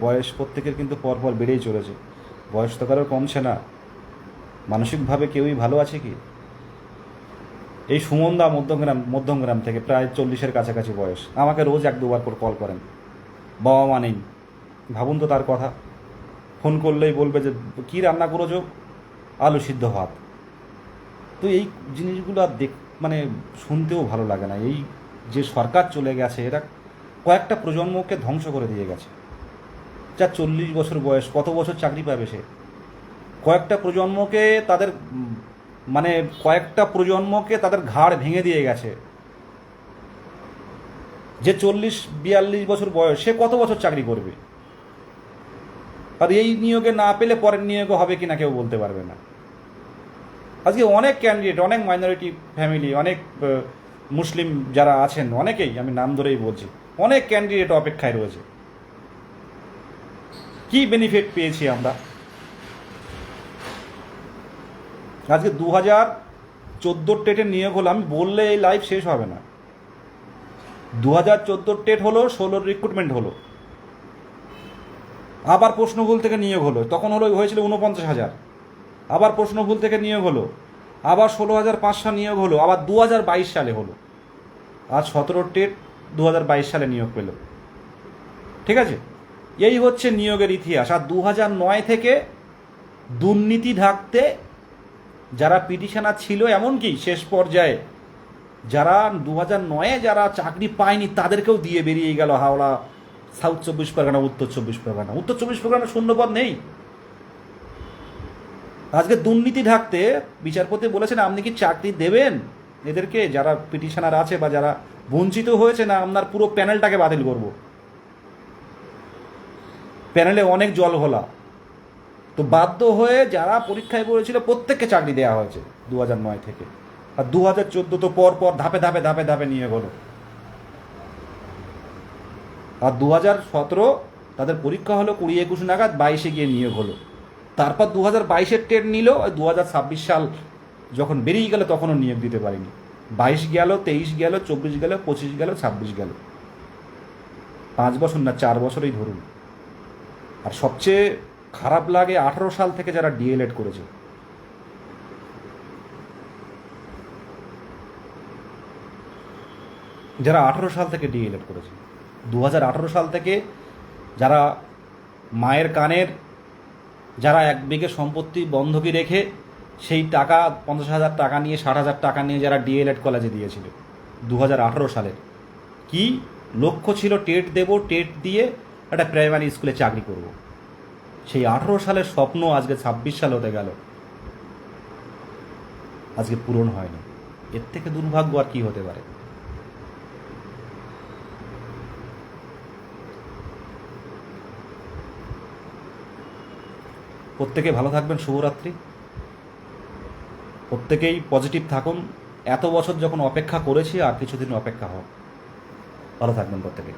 বয়স প্রত্যেকের কিন্তু পরপর বেড়েই চলেছে, বয়স তো কারোর কমছে না। মানসিকভাবে কেউই ভালো আছে কি? এই সুমনদা মধ্যমগ্রাম থেকে প্রায় 40-এর কাছাকাছি বয়স, আমাকে রোজ 1-2 বার করে কল করেন। বাবা মা নেই, ভাবুন তো তার কথা। ফোন করলেই বলবে যে কী রান্না করেছো, আলু সিদ্ধ ভাত। তো এই জিনিসগুলো আর মানে শুনতেও ভালো লাগে না। এই যে সরকার চলে গেছে এরা কয়েকটা প্রজন্মকে ধ্বংস করে দিয়ে গেছে। যার 40 বছর বয়স, কত বছর চাকরি পাবে সে? কয়েকটা প্রজন্মকে তাদের ঘাড় ভেঙে দিয়ে গেছে। যে 40-42 বছর বয়স সে কত বছর চাকরি করবে? আর এই নিয়োগে না পেলে পরের নিয়োগে হবে কিনা কেউ বলতে পারবে না। আজকে অনেক ক্যান্ডিডেট, অনেক মাইনরিটি ফ্যামিলি, অনেক মুসলিম যারা আছেন, অনেকেই, আমি নাম ধরেই বলছি, অনেক ক্যান্ডিডেট অপেক্ষায় রয়েছে। কি বেনিফিট পেয়েছি আমরা? আজকে 2014 টেটের নিয়োগ হলো, আমি বললে এই লাইভ শেষ হবে না। 2014 টেট হলো, 16 রিক্রুটমেন্ট হলো, আবার প্রশ্নভুল থেকে নিয়োগ হলো, তখন হয়েছিল 49,000, আবার প্রশ্নভুল থেকে নিয়োগ হলো, আবার 16,500 নিয়োগ হলো, আবার 2022 সালে হলো। আজ 17 টেট 2022 সালে নিয়োগ পেল। ঠিক আছে, এই হচ্ছে নিয়োগের ইতিহাস। আর 2009 থেকে দুর্নীতি ঢাকতে যারা পিটিশনার ছিল, এমনকি শেষ পর্যায়ে যারা 2009-এ যারা চাকরি পায়নি তাদেরকেও দিয়ে বেরিয়ে গেল হাওড়া, সাউথ 24 পরগনা, উত্তর 24 পরগনা। উত্তর 24 পরগনা শূন্যপদ নেই। আজকে দুর্নীতি ঢাকতে বিচারপতি বলেছেন, আপনি কি চাকরি দেবেন এদেরকে যারা পিটিশনার আছে বা যারা বঞ্চিত হয়েছে, না আপনার পুরো প্যানেলটাকে বাতিল করব? প্যানেলে অনেক জল ঘোলা, তো বাধ্য হয়ে যারা পরীক্ষায় পড়েছিল প্রত্যেককে চাকরি দেওয়া হয়েছে 2009 থেকে। আর 2014 তো পর পর ধাপে ধাপে ধাপে ধাপে নিয়ে গেল। আর 2017 তাদের পরীক্ষা হলো 20-21 নাগাদ, 22-এ গিয়ে নিয়োগ হলো। তারপর 2022-এর টেট নিল, 2026 সাল যখন বেরিয়ে গেল তখনও নিয়োগ দিতে পারিনি। 22 গেল, 23 গেল, 24 গেল, 25 গেল, 26 গেল। 5 বছর না, 4 বছরই ধরুন। আর সবচেয়ে খারাপ লাগে 18 সাল থেকে যারা ডিএলএড করেছে, যারা 18 সাল থেকে ডিএলএড করেছে, 2018 সাল থেকে যারা মায়ের কানের, যারা 1 বিঘে সম্পত্তি বন্ধকি রেখে সেই টাকা 50,000 টাকা নিয়ে, 60,000 টাকা নিয়ে যারা ডিএলএড কলেজে দিয়েছিল 2018 সালের, কি লক্ষ্য ছিল? টেট দেব, টেট দিয়ে একটা প্রাইমারি স্কুলে চাকরি করব। সেই 18 সালের স্বপ্ন আজকে 26 সাল হতে গেল, আজকে পূরণ হয়নি। এর থেকে দুর্ভাগ্য আর কি হতে পারে? প্রত্যেকে ভালো থাকবেন, শুভরাত্রি। প্রত্যেকেই পজিটিভ থাকুন। এত বছর যখন অপেক্ষা করেছি, আর কিছুদিন অপেক্ষা হোক। ভালো থাকবেন প্রত্যেকে।